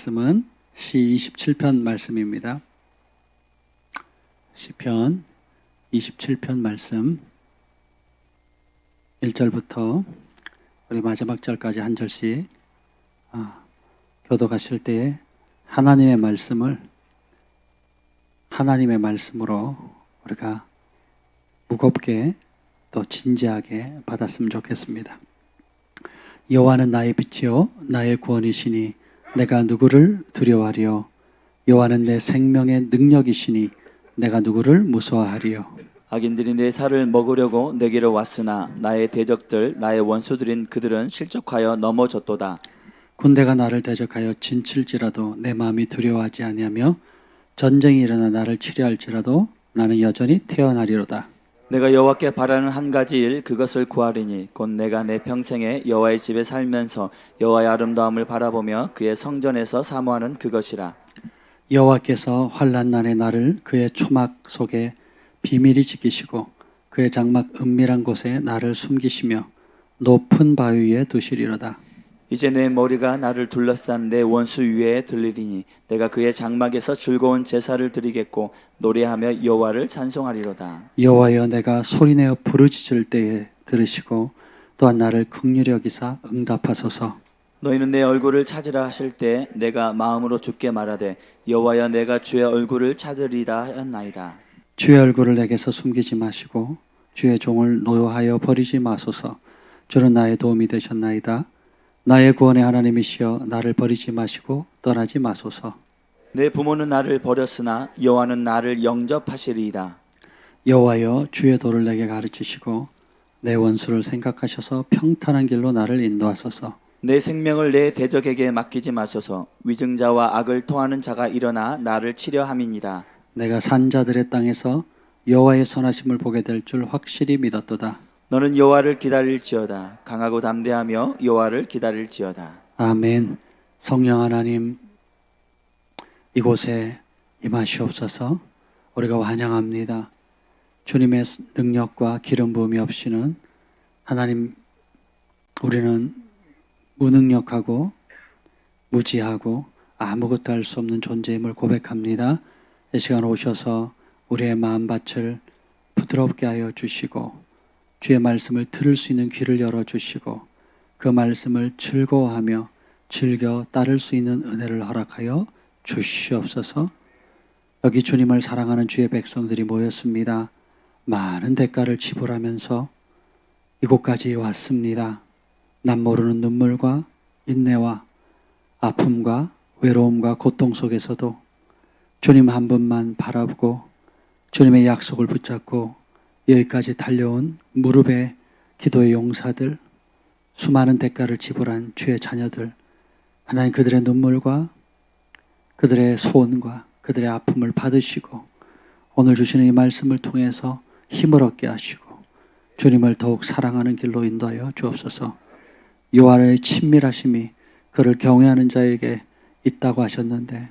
말씀은 시 27편 말씀입니다. 시편 27편 말씀 1절부터 우리 마지막 절까지 한 절씩 교독하실 때에 하나님의 말씀으로 우리가 무겁게 또 진지하게 받았으면 좋겠습니다. 여호와는 나의 빛이요 나의 구원이시니 내가 누구를 두려워하리요. 여호와는 내 생명의 능력이시니 내가 누구를 무서워하리요. 악인들이 내 살을 먹으려고 내게로 왔으나 나의 대적들 나의 원수들인 그들은 실족하여 넘어졌도다. 군대가 나를 대적하여 진칠지라도 내 마음이 두려워하지 아니하며 전쟁이 일어나 나를 치려할지라도 나는 여전히 태어나리로다. 내가 여호와께 바라는 한 가지 일 그것을 구하리니 곧 내가 내 평생에 여호와의 집에 살면서 여호와의 아름다움을 바라보며 그의 성전에서 사모하는 그것이라. 여호와께서 환난 날에 나를 그의 초막 속에 비밀히 지키시고 그의 장막 은밀한 곳에 나를 숨기시며 높은 바위 위에 두시리로다. 이제 내 머리가 나를 둘러싼 내 원수 위에 들리리니 내가 그의 장막에서 즐거운 제사를 드리겠고 노래하며 여호와를 찬송하리로다. 여호와여 내가 소리내어 부르짖을 때에 들으시고 또한 나를 긍휼히 여기사 응답하소서. 너희는 내 얼굴을 찾으라 하실 때 내가 마음으로 주께 말하되 여호와여 내가 주의 얼굴을 찾으리다 하였나이다. 주의 얼굴을 내게서 숨기지 마시고 주의 종을 노여하여 버리지 마소서. 주는 나의 도움이 되셨나이다. 나의 구원의 하나님이시여 나를 버리지 마시고 떠나지 마소서. 내 부모는 나를 버렸으나 여호와는 나를 영접하시리이다. 여호와여 주의 도를 내게 가르치시고 내 원수를 생각하셔서 평탄한 길로 나를 인도하소서. 내 생명을 내 대적에게 맡기지 마소서. 위증자와 악을 통하는 자가 일어나 나를 치려함이니이다. 내가 산자들의 땅에서 여호와의 선하심을 보게 될 줄 확실히 믿었도다. 너는 여호와를 기다릴지어다. 강하고 담대하며 여호와를 기다릴지어다. 아멘. 성령 하나님 이곳에 임하시옵소서. 우리가 환영합니다. 주님의 능력과 기름 부음이 없이는 하나님 우리는 무능력하고 무지하고 아무것도 할 수 없는 존재임을 고백합니다. 이 시간 오셔서 우리의 마음밭을 부드럽게 하여 주시고 주의 말씀을 들을 수 있는 귀를 열어주시고 그 말씀을 즐거워하며 즐겨 따를 수 있는 은혜를 허락하여 주시옵소서. 여기 주님을 사랑하는 주의 백성들이 모였습니다. 많은 대가를 지불하면서 이곳까지 왔습니다. 남 모르는 눈물과 인내와 아픔과 외로움과 고통 속에서도 주님 한 분만 바라보고 주님의 약속을 붙잡고 여기까지 달려온 무릎의 기도의 용사들, 수많은 대가를 지불한 주의 자녀들, 하나님 그들의 눈물과 그들의 소원과 그들의 아픔을 받으시고 오늘 주시는 이 말씀을 통해서 힘을 얻게 하시고 주님을 더욱 사랑하는 길로 인도하여 주옵소서. 여호와의 친밀하심이 그를 경외하는 자에게 있다고 하셨는데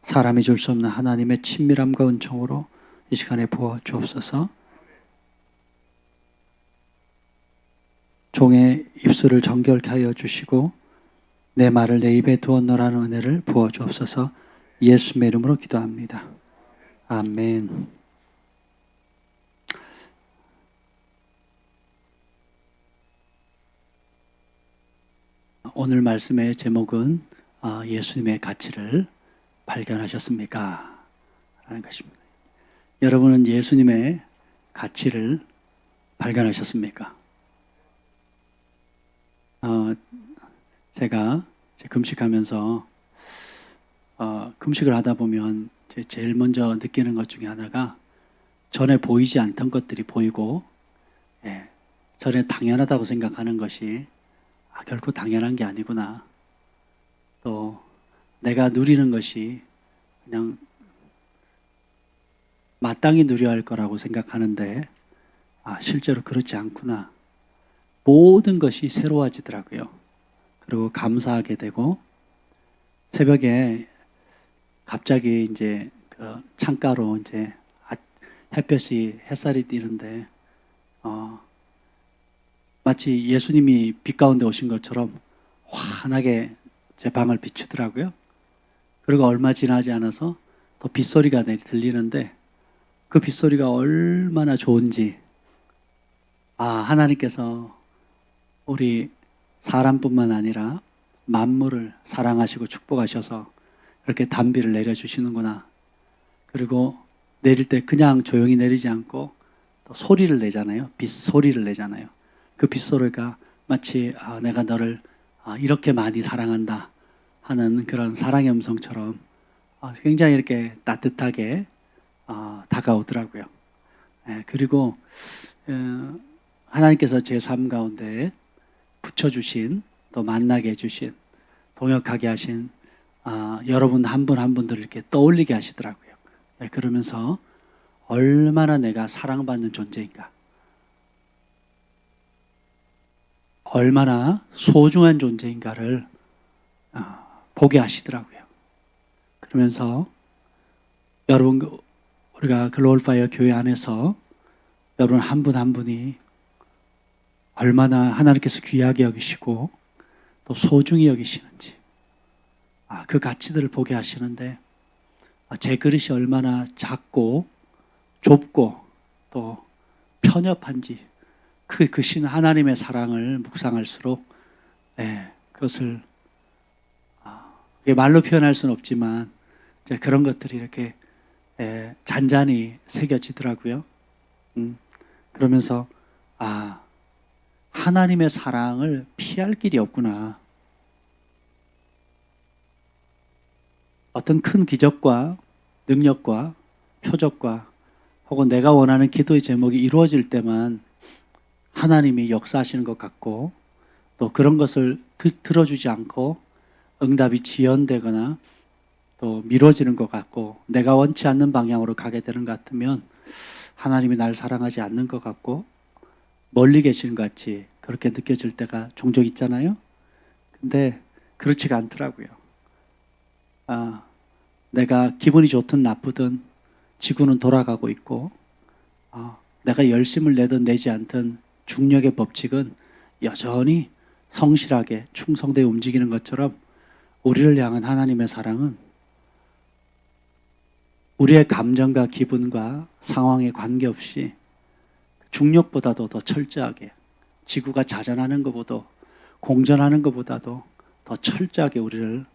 사람이 줄 수 없는 하나님의 친밀함과 은총으로 이 시간에 부어 주옵소서. 종의 입술을 정결케 하여 주시고 내 말을 내 입에 두었노라는 은혜를 부어 주옵소서. 예수의 이름으로 기도합니다. 아멘. 오늘 말씀의 제목은 예수님의 가치를 발견하셨습니까? 라는 것입니다. 여러분은 예수님의 가치를 발견하셨습니까? 제가 금식하면서 금식을 하다 보면 제일 먼저 느끼는 것 중에 하나가 전에 보이지 않던 것들이 보이고 전에 당연하다고 생각하는 것이 결코 당연한 게 아니구나. 또 내가 누리는 것이 그냥 마땅히 누려야 할 거라고 생각하는데 실제로 그렇지 않구나. 모든 것이 새로워지더라고요. 그리고 감사하게 되고 새벽에 갑자기 이제 그 창가로 이제 햇볕이 햇살이 띄는데 마치 예수님이 빛 가운데 오신 것처럼 환하게 제 방을 비추더라고요. 그리고 얼마 지나지 않아서 또 빗소리가 들리는데 그 빗소리가 얼마나 좋은지, 하나님께서 우리 사람뿐만 아니라 만물을 사랑하시고 축복하셔서 이렇게 단비를 내려주시는구나. 그리고 내릴 때 그냥 조용히 내리지 않고 또 소리를 내잖아요. 빗소리를 내잖아요. 그 빗소리가 마치 내가 너를 이렇게 많이 사랑한다 하는 그런 사랑의 음성처럼 굉장히 이렇게 따뜻하게 다가오더라고요. 그리고 하나님께서 제 삶 가운데 붙여주신, 또 만나게 해주신, 동역하게 하신 여러분 한 분 한 분들을 이렇게 떠올리게 하시더라고요. 그러면서 얼마나 내가 사랑받는 존재인가, 얼마나 소중한 존재인가를 보게 하시더라고요. 그러면서 여러분, 우리가 글로벌 파이어 교회 안에서 여러분 한 분 한 분이 얼마나 하나님께서 귀하게 여기시고 또 소중히 여기시는지, 그 가치들을 보게 하시는데, 제 그릇이 얼마나 작고 좁고 또 편협한지, 그 신 하나님의 사랑을 묵상할수록 그것을 말로 표현할 수는 없지만 그런 것들이 이렇게 잔잔히 새겨지더라고요. 그러면서 하나님의 사랑을 피할 길이 없구나. 어떤 큰 기적과 능력과 표적과 혹은 내가 원하는 기도의 제목이 이루어질 때만 하나님이 역사하시는 것 같고, 또 그런 것을 들어주지 않고 응답이 지연되거나 또 미뤄지는 것 같고, 내가 원치 않는 방향으로 가게 되는 것 같으면 하나님이 날 사랑하지 않는 것 같고 멀리 계시는 것 같이 그렇게 느껴질 때가 종종 있잖아요. 근데 그렇지가 않더라고요. 내가 기분이 좋든 나쁘든 지구는 돌아가고 있고, 내가 열심을 내든 내지 않든 중력의 법칙은 여전히 성실하게 충성되어 움직이는 것처럼, 우리를 향한 하나님의 사랑은 우리의 감정과 기분과 상황에 관계없이 중력보다도 더 철저하게, 지구가 자전하는 것보다, 공전하는 것보다도 더 철저하게 우리를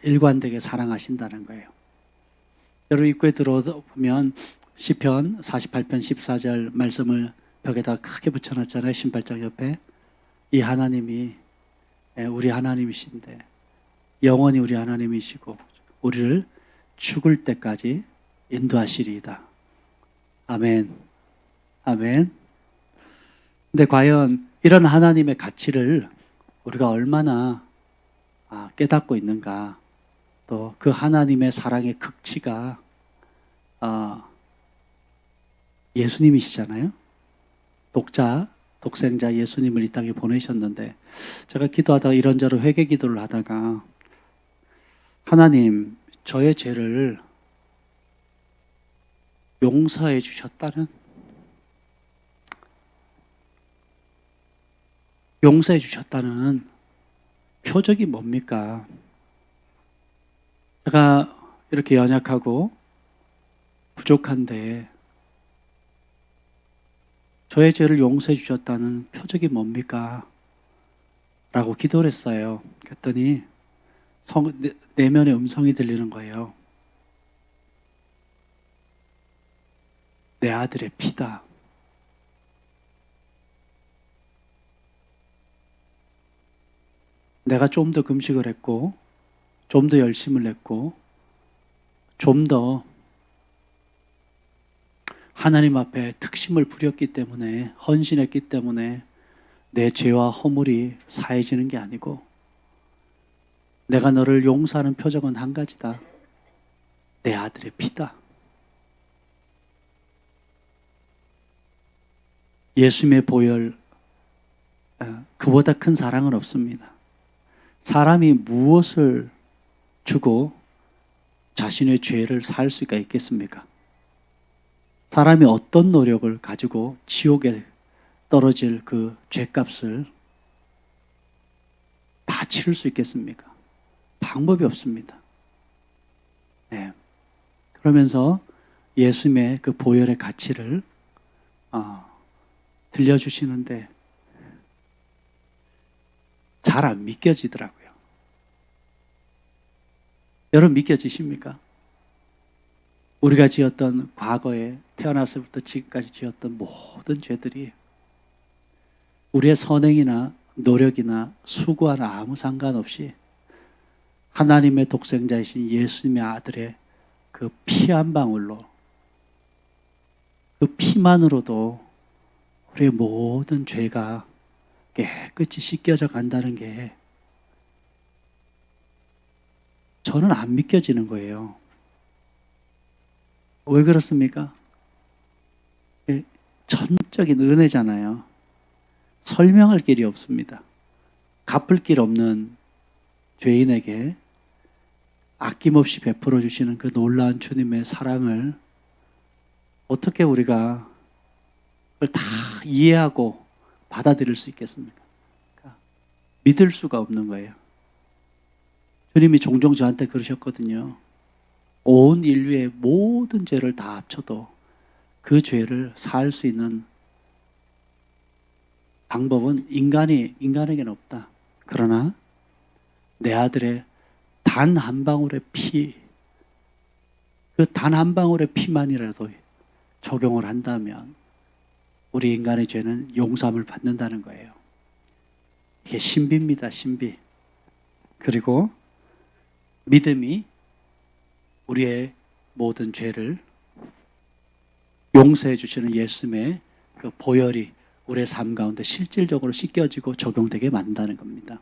일관되게 사랑하신다는 거예요. 여러분 입구에 들어보면 시편 48편 14절 말씀을 벽에다 크게 붙여놨잖아요. 신발장 옆에. 이 하나님이 우리 하나님이신데, 영원히 우리 하나님이시고 우리를 죽을 때까지 인도하시리이다. 아멘. 아멘. 근데 과연 이런 하나님의 가치를 우리가 얼마나 깨닫고 있는가, 또 그 하나님의 사랑의 극치가 예수님이시잖아요. 독생자 예수님을 이 땅에 보내셨는데, 제가 기도하다가 이런저런 회개 기도를 하다가, 하나님 저의 죄를 용서해 주셨다는 표적이 뭡니까? 제가 이렇게 연약하고 부족한데 저의 죄를 용서해 주셨다는 표적이 뭡니까? 라고 기도를 했어요. 그랬더니 내면의 음성이 들리는 거예요. 내 아들의 피다. 내가 좀 더 금식을 했고, 좀 더 열심을 냈고, 좀 더 하나님 앞에 특심을 부렸기 때문에, 헌신했기 때문에 내 죄와 허물이 사해지는 게 아니고, 내가 너를 용서하는 표적은 한 가지다. 내 아들의 피다. 예수님의 보혈, 그보다 큰 사랑은 없습니다. 사람이 무엇을 주고 자신의 죄를 살 수가 있겠습니까? 사람이 어떤 노력을 가지고 지옥에 떨어질 그 죄값을 다 치를 수 있겠습니까? 방법이 없습니다. 그러면서 예수님의 그 보혈의 가치를 들려주시는데 잘 안 믿겨지더라고요. 여러분 믿겨지십니까? 우리가 지었던 과거에 태어났을부터 지금까지 지었던 모든 죄들이 우리의 선행이나 노력이나 수고와는 아무 상관없이 하나님의 독생자이신 예수님의 아들의 그 피 한 방울로, 그 피만으로도 우리의 모든 죄가 깨끗이 씻겨져 간다는 게 저는 안 믿겨지는 거예요. 왜 그렇습니까? 전적인 은혜잖아요. 설명할 길이 없습니다. 갚을 길 없는 죄인에게 아낌없이 베풀어 주시는 그 놀라운 주님의 사랑을 어떻게 우리가 그걸 다 이해하고 받아들일 수 있겠습니까? 그러니까 믿을 수가 없는 거예요. 주님이 종종 저한테 그러셨거든요. 온 인류의 모든 죄를 다 합쳐도 그 죄를 살 수 있는 방법은 인간에게는 없다. 그러나 내 아들의 단 한 방울의 피, 그 단 한 방울의 피만이라도 적용을 한다면 우리 인간의 죄는 용서함을 받는다는 거예요. 이게 신비입니다, 신비. 그리고 믿음이 우리의 모든 죄를 용서해 주시는 예수님의 그 보혈이 우리의 삶 가운데 실질적으로 씻겨지고 적용되게 만든다는 겁니다.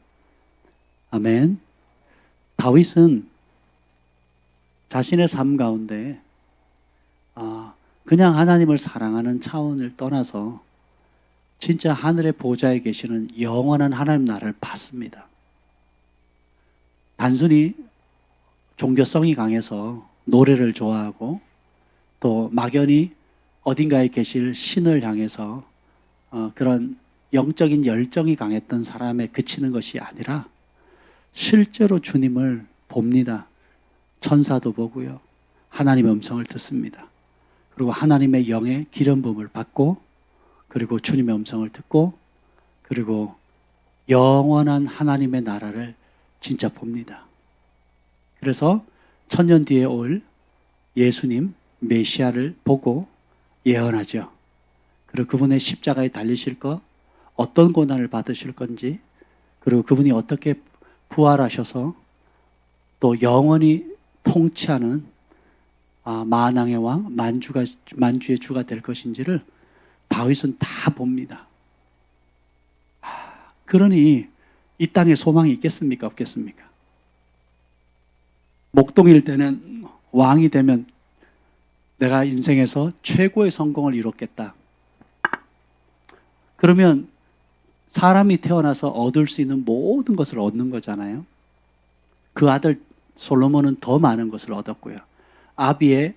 아멘. 다윗은 자신의 삶 가운데 그냥 하나님을 사랑하는 차원을 떠나서 진짜 하늘의 보좌에 계시는 영원한 하나님 나라를 봤습니다. 단순히 종교성이 강해서 노래를 좋아하고 또 막연히 어딘가에 계실 신을 향해서 그런 영적인 열정이 강했던 사람에 그치는 것이 아니라 실제로 주님을 봅니다. 천사도 보고요. 하나님의 음성을 듣습니다. 그리고 하나님의 영의 기름 부음을 받고 그리고 주님의 음성을 듣고 그리고 영원한 하나님의 나라를 진짜 봅니다. 그래서 천년 뒤에 올 예수님 메시아를 보고 예언하죠. 그리고 그분의 십자가에 달리실 것, 어떤 고난을 받으실 건지, 그리고 그분이 어떻게 부활하셔서 또 영원히 통치하는 만왕의 왕, 만주의 주가 될 것인지를 다윗은 다 봅니다. 그러니 이 땅에 소망이 있겠습니까? 없겠습니까? 목동일 때는 왕이 되면 내가 인생에서 최고의 성공을 이뤘겠다. 그러면 사람이 태어나서 얻을 수 있는 모든 것을 얻는 거잖아요. 그 아들 솔로몬은 더 많은 것을 얻었고요. 아비의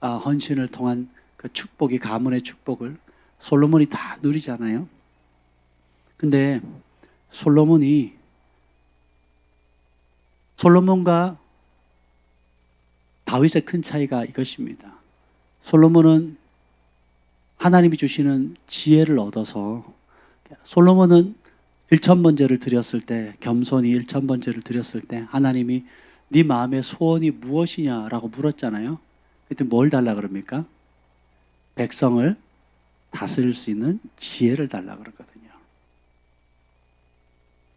헌신을 통한 그 축복이 가문의 축복을 솔로몬이 다 누리잖아요. 근데 솔로몬과 다윗의 큰 차이가 이것입니다. 솔로몬은 하나님이 주시는 지혜를 얻어서 솔로몬은 1,000번제를 드렸을 때 겸손히 1,000번제를 드렸을 때 하나님이 네 마음의 소원이 무엇이냐라고 물었잖아요. 그때 뭘 달라 그럽니까? 백성을 다스릴 수 있는 지혜를 달라 그러거든요.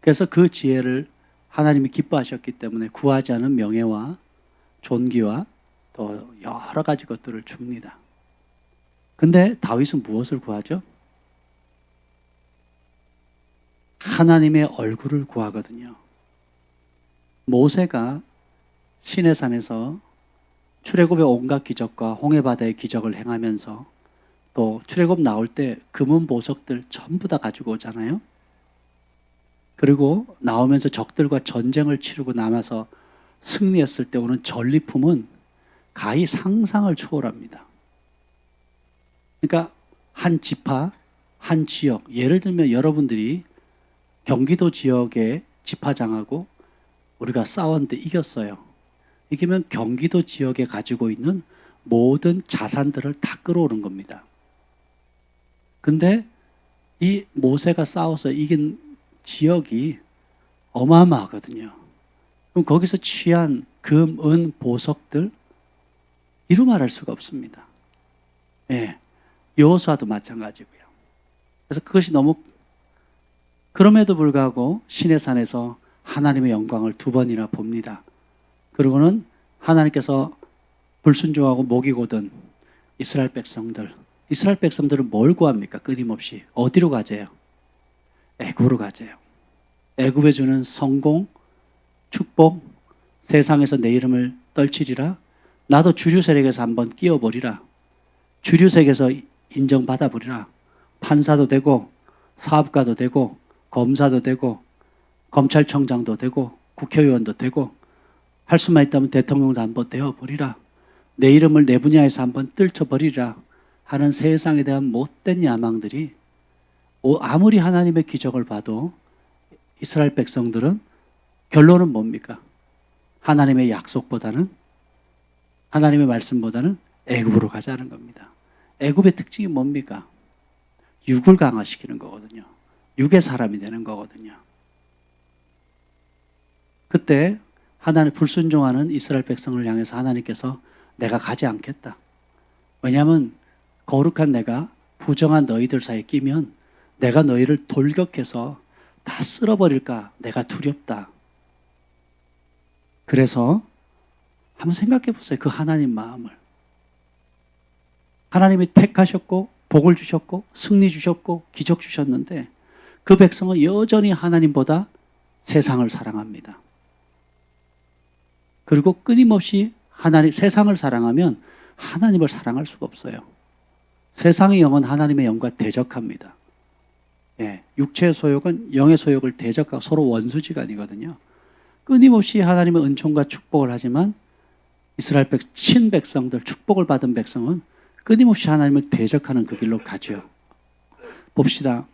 그래서 그 지혜를 하나님이 기뻐하셨기 때문에 구하지 않은 명예와 존귀와 또 여러 가지 것들을 줍니다. 근데 다윗은 무엇을 구하죠? 하나님의 얼굴을 구하거든요. 모세가 시내산에서 출애굽의 온갖 기적과 홍해바다의 기적을 행하면서 또 출애굽 나올 때 금은 보석들 전부 다 가지고 오잖아요. 그리고 나오면서 적들과 전쟁을 치르고 남아서 승리했을 때 오는 전리품은 가히 상상을 초월합니다. 그러니까 한 지파, 한 지역, 예를 들면 여러분들이 경기도 지역의 지파장하고 우리가 싸웠는데 이겼어요. 이기면 경기도 지역에 가지고 있는 모든 자산들을 다 끌어오는 겁니다. 근데 이 모세가 싸워서 이긴 지역이 어마어마하거든요. 그럼 거기서 취한 금, 은, 보석들 이루 말할 수가 없습니다. 예, 여호수아도 마찬가지고요. 그래서 그것이 너무 그럼에도 불구하고 시내산에서 하나님의 영광을 두 번이나 봅니다. 그리고는 하나님께서 불순종하고 목이고든 이스라엘 백성들은 뭘 구합니까? 끊임없이 어디로 가재요? 애굽으로 가재요. 애굽에 주는 성공, 축복, 세상에서 내 이름을 떨치리라. 나도 주류 세력에서 한번 끼어버리라. 주류 세력에서 인정받아버리라. 판사도 되고 사업가도 되고 검사도 되고 검찰청장도 되고 국회의원도 되고 할 수만 있다면 대통령도 한번 되어버리라. 내 이름을 내 분야에서 한번 떨쳐버리라 하는 세상에 대한 못된 야망들이 아무리 하나님의 기적을 봐도 이스라엘 백성들은 결론은 뭡니까? 하나님의 약속보다는 하나님의 말씀보다는 애굽으로 가자는 겁니다. 애굽의 특징이 뭡니까? 육을 강화시키는 거거든요. 육의 사람이 되는 거거든요. 그때 하나님 불순종하는 이스라엘 백성을 향해서 하나님께서 내가 가지 않겠다. 왜냐하면 거룩한 내가 부정한 너희들 사이에 끼면 내가 너희를 돌격해서 다 쓸어버릴까 내가 두렵다. 그래서 한번 생각해 보세요. 그 하나님 마음을. 하나님이 택하셨고 복을 주셨고 승리 주셨고 기적 주셨는데 그 백성은 여전히 하나님보다 세상을 사랑합니다. 그리고 끊임없이 세상을 사랑하면 하나님을 사랑할 수가 없어요. 세상의 영은 하나님의 영과 대적합니다. 예, 육체의 소욕은 영의 소욕을 대적하고 서로 원수지간이거든요. 끊임없이 하나님의 은총과 축복을 하지만 이스라엘 친백성들, 축복을 받은 백성은 끊임없이 하나님을 대적하는 그 길로 가죠. 봅시다.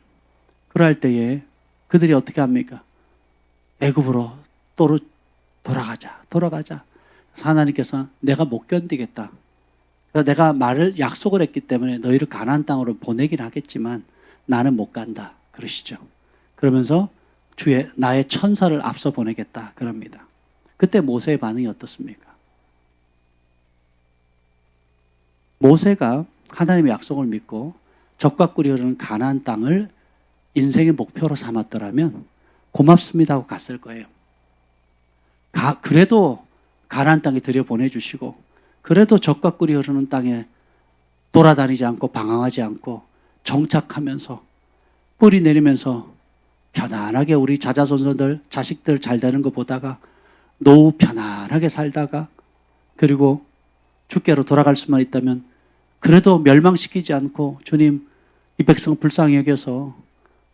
그럴 때에 그들이 어떻게 합니까? 애굽으로 돌아가자. 그래서 하나님께서 내가 못 견디겠다. 그래서 내가 약속을 했기 때문에 너희를 가나안 땅으로 보내긴 하겠지만 나는 못 간다. 그러시죠. 그러면서 나의 천사를 앞서 보내겠다. 그럽니다. 그때 모세의 반응이 어떻습니까? 모세가 하나님의 약속을 믿고 적과 꿀이 흐르는 가나안 땅을 인생의 목표로 삼았더라면 고맙습니다 하고 갔을 거예요. 그래도 가나안 땅에 들여보내주시고 그래도 적과 꿀이 흐르는 땅에 돌아다니지 않고 방황하지 않고 정착하면서 뿌리 내리면서 편안하게 우리 자자손손들 자식들 잘 되는 거 보다가 노후 편안하게 살다가 그리고 주께로 돌아갈 수만 있다면 그래도 멸망시키지 않고 주님 이 백성 불쌍히 여겨서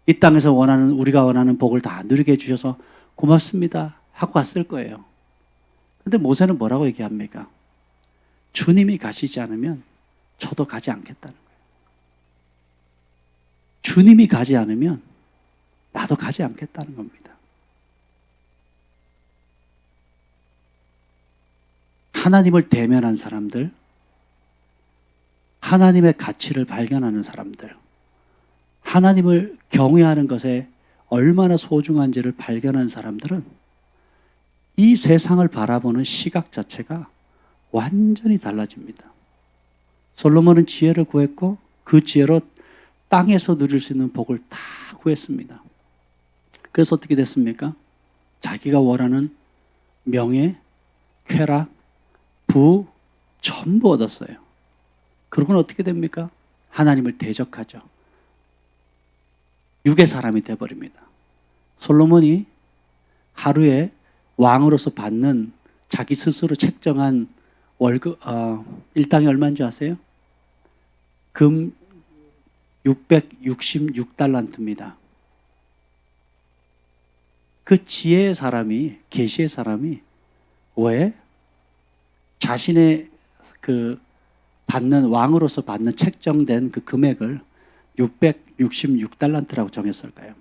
이 땅에서 우리가 원하는 복을 다 누리게 해주셔서 고맙습니다 하고 갔을 거예요. 근데 모세는 뭐라고 얘기합니까? 주님이 가시지 않으면 저도 가지 않겠다는 거예요. 주님이 가지 않으면 나도 가지 않겠다는 겁니다. 하나님을 대면한 사람들, 하나님의 가치를 발견하는 사람들, 하나님을 경외하는 것에 얼마나 소중한지를 발견한 사람들은 이 세상을 바라보는 시각 자체가 완전히 달라집니다. 솔로몬은 지혜를 구했고 그 지혜로 땅에서 누릴 수 있는 복을 다 구했습니다. 그래서 어떻게 됐습니까? 자기가 원하는 명예, 쾌락, 부 전부 얻었어요. 그러고는 어떻게 됩니까? 하나님을 대적하죠. 육의 사람이 되어버립니다. 솔로몬이 하루에 왕으로서 받는 자기 스스로 책정한 월급, 일당이 얼마인 줄 아세요? 금 666달란트입니다. 그 지혜의 사람이, 계시의 사람이 왜 자신의 왕으로서 받는 책정된 그 금액을 666달란트라고 정했을까요?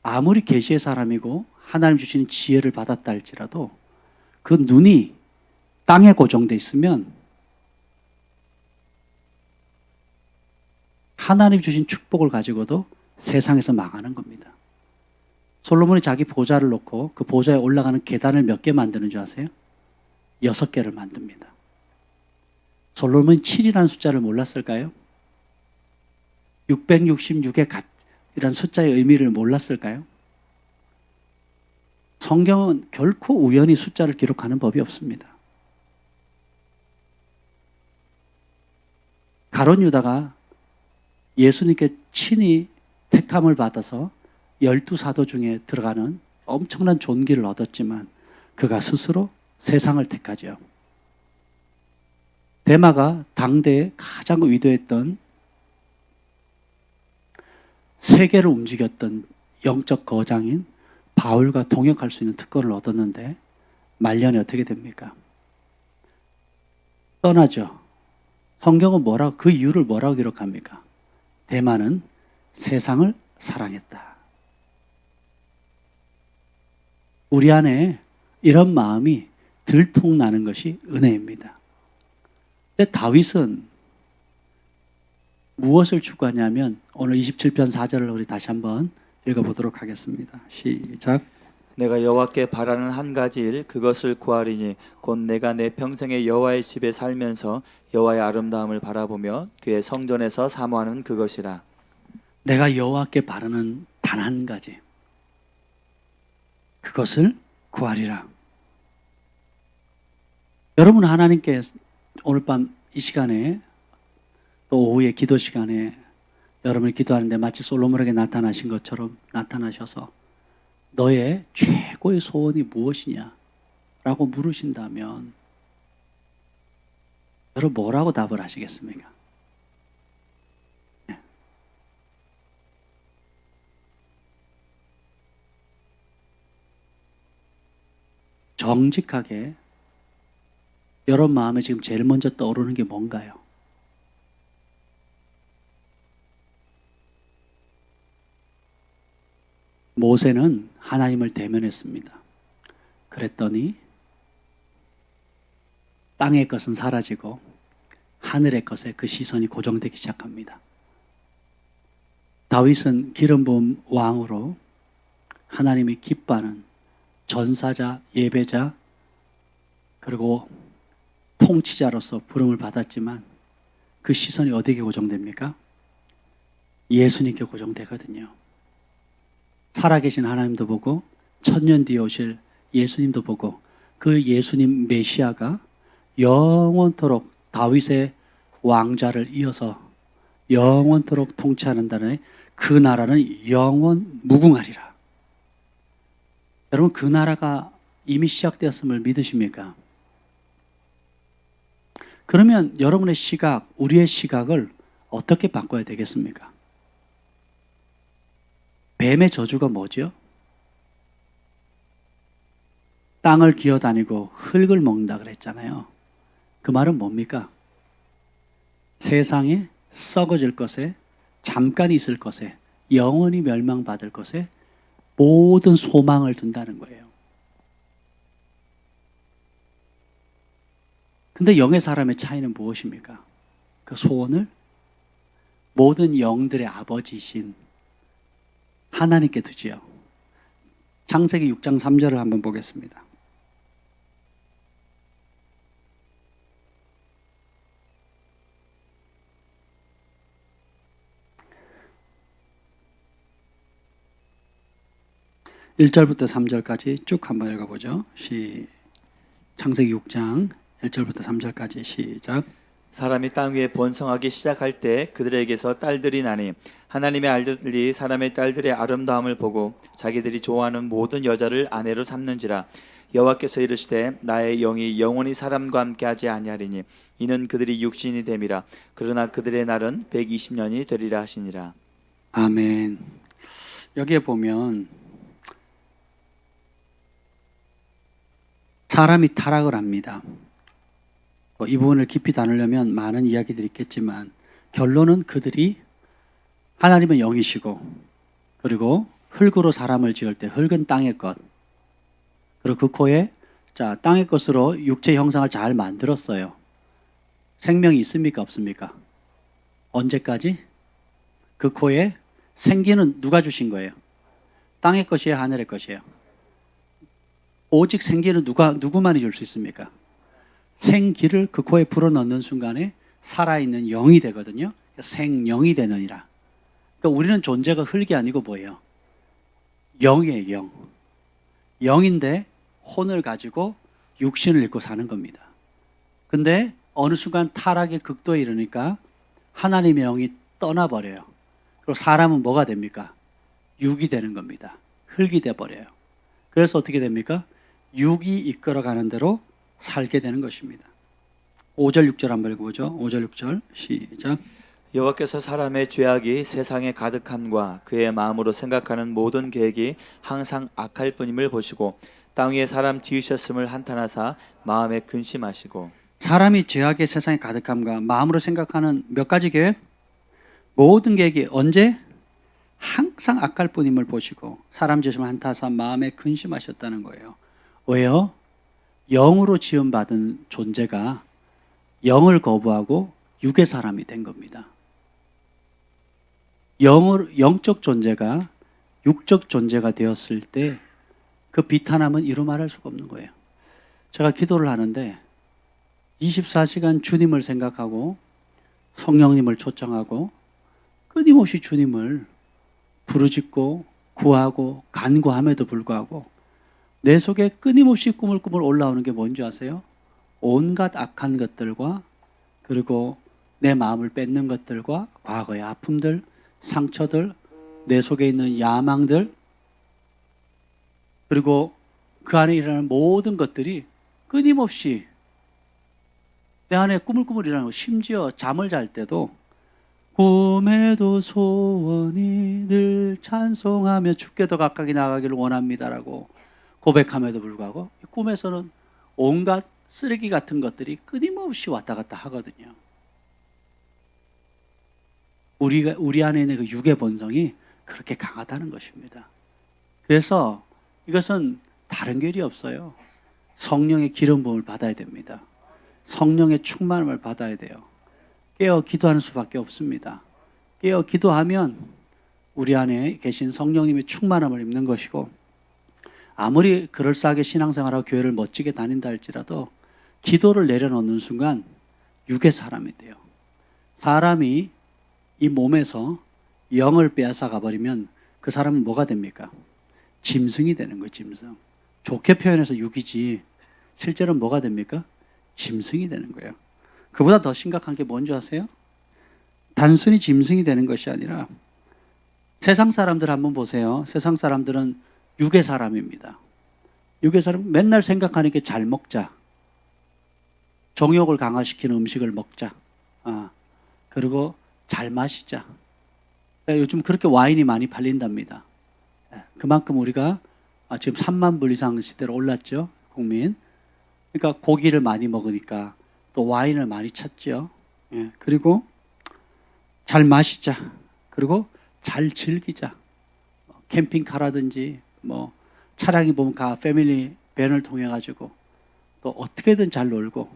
아무리 계시의 사람이고 하나님 주시는 지혜를 받았다 할지라도 그 눈이 땅에 고정돼 있으면 하나님 주신 축복을 가지고도 세상에서 망하는 겁니다. 솔로몬이 자기 보좌를 놓고 그 보좌에 올라가는 계단을 몇 개 만드는 줄 아세요? 6개를 만듭니다. 솔로몬이 7이라는 숫자를 몰랐을까요? 666의 이란 숫자의 의미를 몰랐을까요? 성경은 결코 우연히 숫자를 기록하는 법이 없습니다. 가룟 유다가 예수님께 친히 택함을 받아서 12사도 중에 들어가는 엄청난 존귀를 얻었지만 그가 스스로 세상을 택하죠. 데마가 당대에 가장 위대했던 세계를 움직였던 영적 거장인 바울과 동역할 수 있는 특권을 얻었는데 말년에 어떻게 됩니까? 떠나죠. 성경은 그 이유를 뭐라고 기록합니까? 데마는 세상을 사랑했다. 우리 안에 이런 마음이 들통나는 것이 은혜입니다. 근데 다윗은 무엇을 추구하냐면 오늘 27편 4절을 우리 다시 한번 읽어보도록 하겠습니다. 시작. 내가 여호와께 바라는 한 가지 일 그것을 구하리니 곧 내가 내 평생에 여호와의 집에 살면서 여호와의 아름다움을 바라보며 그의 성전에서 사모하는 그것이라. 내가 여호와께 바라는 단 한 가지 그것을 구하리라. 여러분 하나님께 오늘 밤 이 시간에 또 오후에 기도 시간에 여러분이 기도하는데 마치 솔로몬에게 나타나신 것처럼 나타나셔서 너의 최고의 소원이 무엇이냐? 라고 물으신다면 여러분 뭐라고 답을 하시겠습니까? 네. 정직하게 여러분 마음에 지금 제일 먼저 떠오르는 게 뭔가요? 모세는 하나님을 대면했습니다. 그랬더니 땅의 것은 사라지고 하늘의 것에 그 시선이 고정되기 시작합니다. 다윗은 기름 부은 왕으로 하나님이 기뻐하는 전사자, 예배자, 그리고 통치자로서 부름을 받았지만 그 시선이 어디에 고정됩니까? 예수님께 고정되거든요. 살아계신 하나님도 보고 천년 뒤에 오실 예수님도 보고 그 예수님 메시아가 영원토록 다윗의 왕좌를 이어서 영원토록 통치하는다는 그 나라는 영원 무궁하리라. 여러분 그 나라가 이미 시작되었음을 믿으십니까? 그러면 여러분의 시각, 우리의 시각을 어떻게 바꿔야 되겠습니까? 뱀의 저주가 뭐죠? 땅을 기어다니고 흙을 먹는다 그랬잖아요. 그 말은 뭡니까? 세상에 썩어질 것에, 잠깐 있을 것에, 영원히 멸망받을 것에 모든 소망을 둔다는 거예요. 근데 영의 사람의 차이는 무엇입니까? 그 소원을 모든 영들의 아버지이신 하나님께 두지요. 창세기 6장 3절을 한번 보겠습니다. (1절부터) (3절까지) 쭉 한번 읽어보죠. 창세기 6장 1절부터 3절까지 시작. 사람이 땅 위에 번성하기 시작할 때 그들에게서 딸들이 나니 하나님의 아들들이 사람의 딸들의 아름다움을 보고 자기들이 좋아하는 모든 여자를 아내로 삼는지라. 여호와께서 이르시되 나의 영이 영원히 사람과 함께하지 아니하리니 이는 그들이 육신이 됨이라. 그러나 그들의 날은 120년이 되리라 하시니라. 아멘. 여기에 보면 사람이 타락을 합니다. 이 부분을 깊이 다루려면 많은 이야기들이 있겠지만 결론은 그들이 하나님은 영이시고 그리고 흙으로 사람을 지을 때 흙은 땅의 것, 그리고 그 코에 자, 땅의 것으로 육체 형상을 잘 만들었어요. 생명이 있습니까? 없습니까? 언제까지? 그 코에 생기는 누가 주신 거예요? 땅의 것이에요? 하늘의 것이에요? 오직 생기는 누구만이 줄 수 있습니까? 생기를 그 코에 불어넣는 순간에 살아있는 영이 되거든요. 생영이 되느니라. 그러니까 우리는 존재가 흙이 아니고 뭐예요? 영이에요, 영. 영인데 혼을 가지고 육신을 입고 사는 겁니다. 근데 어느 순간 타락의 극도에 이르니까 하나님의 영이 떠나버려요. 그리고 사람은 뭐가 됩니까? 육이 되는 겁니다. 흙이 돼버려요. 그래서 어떻게 됩니까? 육이 이끌어가는 대로 살게 되는 것입니다. 5절 6절 한번 읽어보죠. 5절 6절 시작. 여호와께서 사람의 죄악이 세상에 가득함과 그의 마음으로 생각하는 모든 계획이 항상 악할 뿐임을 보시고 땅 위에 사람 지으셨음을 한탄하사 마음에 근심하시고. 사람이 죄악의 세상에 가득함과 마음으로 생각하는 몇 가지 계획? 모든 계획이 언제? 항상 악할 뿐임을 보시고 사람 지으심을 한탄하사 마음에 근심하셨다는 거예요. 왜요? 영으로 지음받은 존재가 영을 거부하고 육의 사람이 된 겁니다. 영적 존재가 육적 존재가 되었을 때 그 비탄함은 이루 말할 수가 없는 거예요. 제가 기도를 하는데 24시간 주님을 생각하고 성령님을 초청하고 끊임없이 주님을 부르짖고 구하고 간구함에도 불구하고 내 속에 끊임없이 꾸물꾸물 올라오는 게 뭔지 아세요? 온갖 악한 것들과 그리고 내 마음을 뺏는 것들과 과거의 아픔들, 상처들, 내 속에 있는 야망들, 그리고 그 안에 일어나는 모든 것들이 끊임없이 내 안에 꾸물꾸물 일어나고, 심지어 잠을 잘 때도 꿈에도 소원이 늘 찬송하며 주께 더 가까이 나가기를 원합니다라고 고백함에도 불구하고 꿈에서는 온갖 쓰레기 같은 것들이 끊임없이 왔다 갔다 하거든요. 우리 안에 있는 그 육의 본성이 그렇게 강하다는 것입니다. 그래서 이것은 다른 길이 없어요. 성령의 기름 부음을 받아야 됩니다. 성령의 충만함을 받아야 돼요. 깨어 기도하는 수밖에 없습니다. 깨어 기도하면 우리 안에 계신 성령님의 충만함을 입는 것이고, 아무리 그럴싸하게 신앙생활하고 교회를 멋지게 다닌다 할지라도 기도를 내려놓는 순간 육의 사람이 돼요. 사람이 이 몸에서 영을 빼앗아 가버리면 그 사람은 뭐가 됩니까? 짐승이 되는 거예요. 짐승. 좋게 표현해서 육이지 실제로는 뭐가 됩니까? 짐승이 되는 거예요. 그보다 더 심각한 게 뭔지 아세요? 단순히 짐승이 되는 것이 아니라 세상 사람들 한번 보세요. 세상 사람들은 육의 사람입니다. 육의 사람 맨날 생각하는 게 잘 먹자. 정욕을 강화시키는 음식을 먹자. 그리고 잘 마시자. 요즘 그렇게 와인이 많이 팔린답니다. 그만큼 우리가 지금 3만 불 이상 시대로 올랐죠. 국민. 그러니까 고기를 많이 먹으니까 또 와인을 많이 찾죠. 그리고 잘 마시자. 그리고 잘 즐기자. 캠핑카라든지 뭐 차량이 보면 패밀리 밴을 통해 가지고 또 어떻게든 잘 놀고,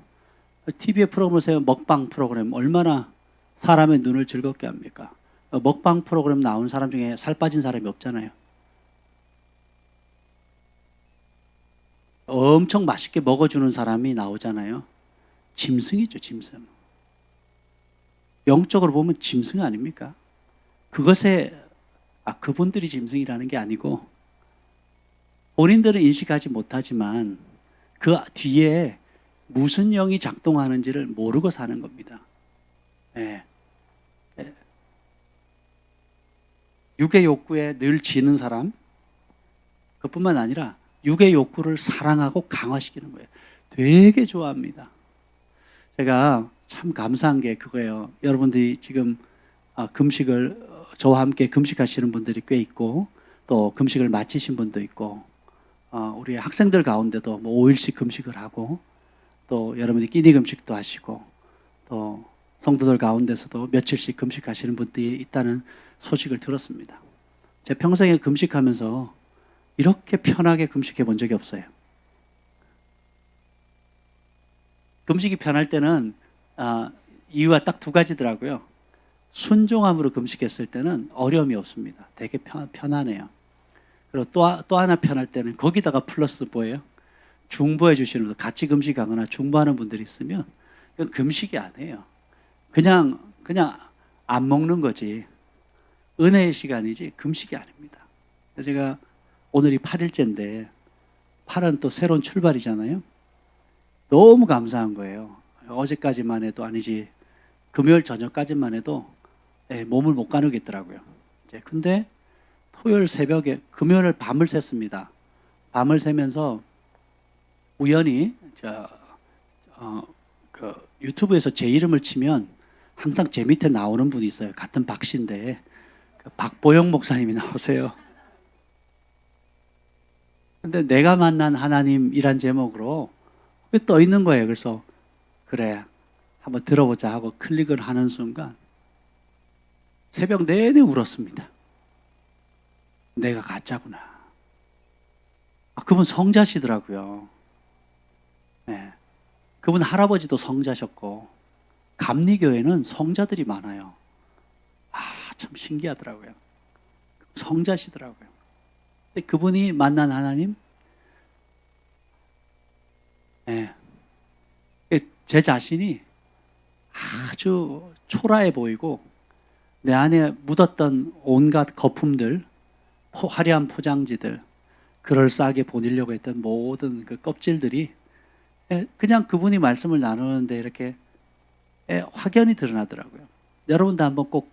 TV에 프로그램 보세요. 먹방 프로그램 얼마나 사람의 눈을 즐겁게 합니까? 먹방 프로그램 나오는 사람 중에 살 빠진 사람이 없잖아요. 엄청 맛있게 먹어주는 사람이 나오잖아요. 짐승이죠, 짐승. 영적으로 보면 짐승 아닙니까? 그것에 그분들이 짐승이라는 게 아니고 본인들은 인식하지 못하지만 그 뒤에 무슨 영이 작동하는지를 모르고 사는 겁니다. 육의 욕구에 늘 지는 사람, 그뿐만 아니라 육의 욕구를 사랑하고 강화시키는 거예요. 되게 좋아합니다. 제가 참 감사한 게 그거예요. 여러분들이 지금 금식을 저와 함께 금식하시는 분들이 꽤 있고, 또 금식을 마치신 분도 있고, 우리 학생들 가운데도 뭐 5일씩 금식을 하고, 또 여러분들이 끼니 금식도 하시고, 또 성도들 가운데서도 며칠씩 금식하시는 분들이 있다는 소식을 들었습니다. 제 평생에 금식하면서 이렇게 편하게 금식해 본 적이 없어요. 금식이 편할 때는 이유가 딱 두 가지더라고요. 순종함으로 금식했을 때는 어려움이 없습니다. 되게 편안해요. 그리고 또 하나 편할 때는 거기다가 플러스 뭐예요? 중보해 주시는 분들, 같이 금식하거나 중보하는 분들이 있으면 이건 금식이 아니에요. 그냥 안 먹는 거지. 은혜의 시간이지 금식이 아닙니다. 제가 오늘이 8일째인데 8은 또 새로운 출발이잖아요. 너무 감사한 거예요. 어제까지만 해도 아니지 금요일 저녁까지만 해도 몸을 못 가누겠더라고요. 근데 토요일 새벽에 금요일 밤을 샜습니다. 밤을 새면서 우연히 그 유튜브에서 제 이름을 치면 항상 제 밑에 나오는 분이 있어요. 같은 박 씨인데 박보영 목사님이 나오세요. 근데 내가 만난 하나님이란 제목으로 떠 있는 거예요. 그래서 그래 한번 들어보자 하고 클릭을 하는 순간 새벽 내내 울었습니다. 내가 가짜구나. 그분 성자시더라고요. 네. 그분 할아버지도 성자셨고 감리교회는 성자들이 많아요. 참 신기하더라고요. 성자시더라고요. 근데 그분이 만난 하나님, 제 자신이 아주 초라해 보이고 내 안에 묻었던 온갖 거품들, 화려한 포장지들, 그럴싸하게 보이려고 했던 모든 그 껍질들이 그냥 그분이 말씀을 나누는데 이렇게 확연히 드러나더라고요. 여러분도 한번 꼭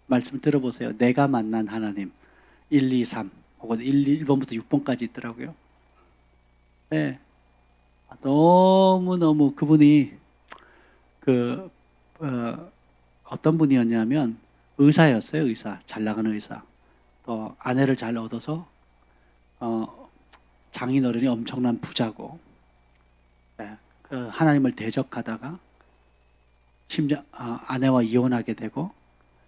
말씀 들어보세요. 내가 만난 하나님 1, 2, 3 혹은 1번부터 6번까지 있더라고요. 네. 너무너무 그분이 어떤 분이었냐면 의사였어요. 의사. 잘 나가는 의사. 또 아내를 잘 얻어서 장인어른이 엄청난 부자고 그 하나님을 대적하다가 아내와 이혼하게 되고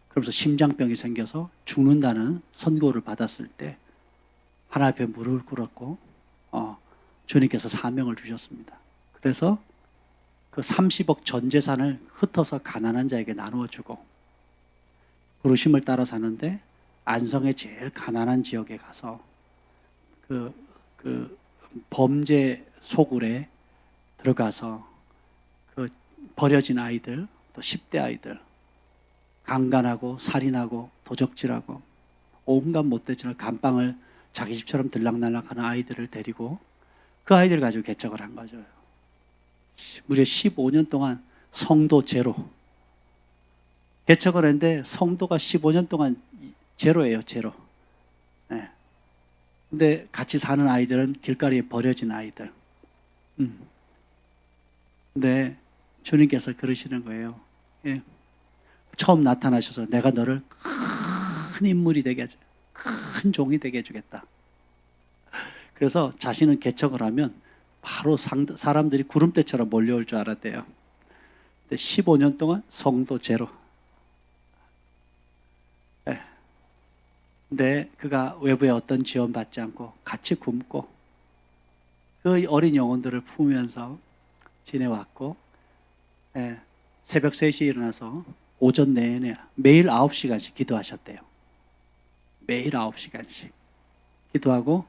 그러면서 심장병이 생겨서 죽는다는 선고를 받았을 때 하나님 앞에 무릎을 꿇었고 주님께서 사명을 주셨습니다. 그래서 그 30억 전 재산을 흩어서 가난한 자에게 나누어 주고 부르심을 따라 사는데 안성의 제일 가난한 지역에 가서 그 범죄 소굴에 들어가서 그 버려진 아이들 또 10대 아이들 강간하고 살인하고 도적질하고 온갖 못된 짓을 감방을 자기 집처럼 들락날락하는 아이들을 데리고 그 아이들을 가지고 개척을 한 거죠. 무려 15년 동안 성도 제로 개척을 했는데 성도가 15년 동안 제로예요. 제로. 네. 근데 같이 사는 아이들은 길거리에 버려진 아이들. 근데 주님께서 그러시는 거예요. 예. 처음 나타나셔서 내가 너를 큰 인물이 되게 해줘. 큰 종이 되게 해주겠다. 그래서 자신은 개척을 하면 바로 사람들이 구름대처럼 몰려올 줄 알았대요. 근데 15년 동안 성도 제로. 네. 근데 그가 외부에 어떤 지원받지 않고 같이 굶고 그 어린 영혼들을 품으면서 지내왔고 새벽 3시에 일어나서 오전 내내 매일 9시간씩 기도하셨대요. 매일 9시간씩 기도하고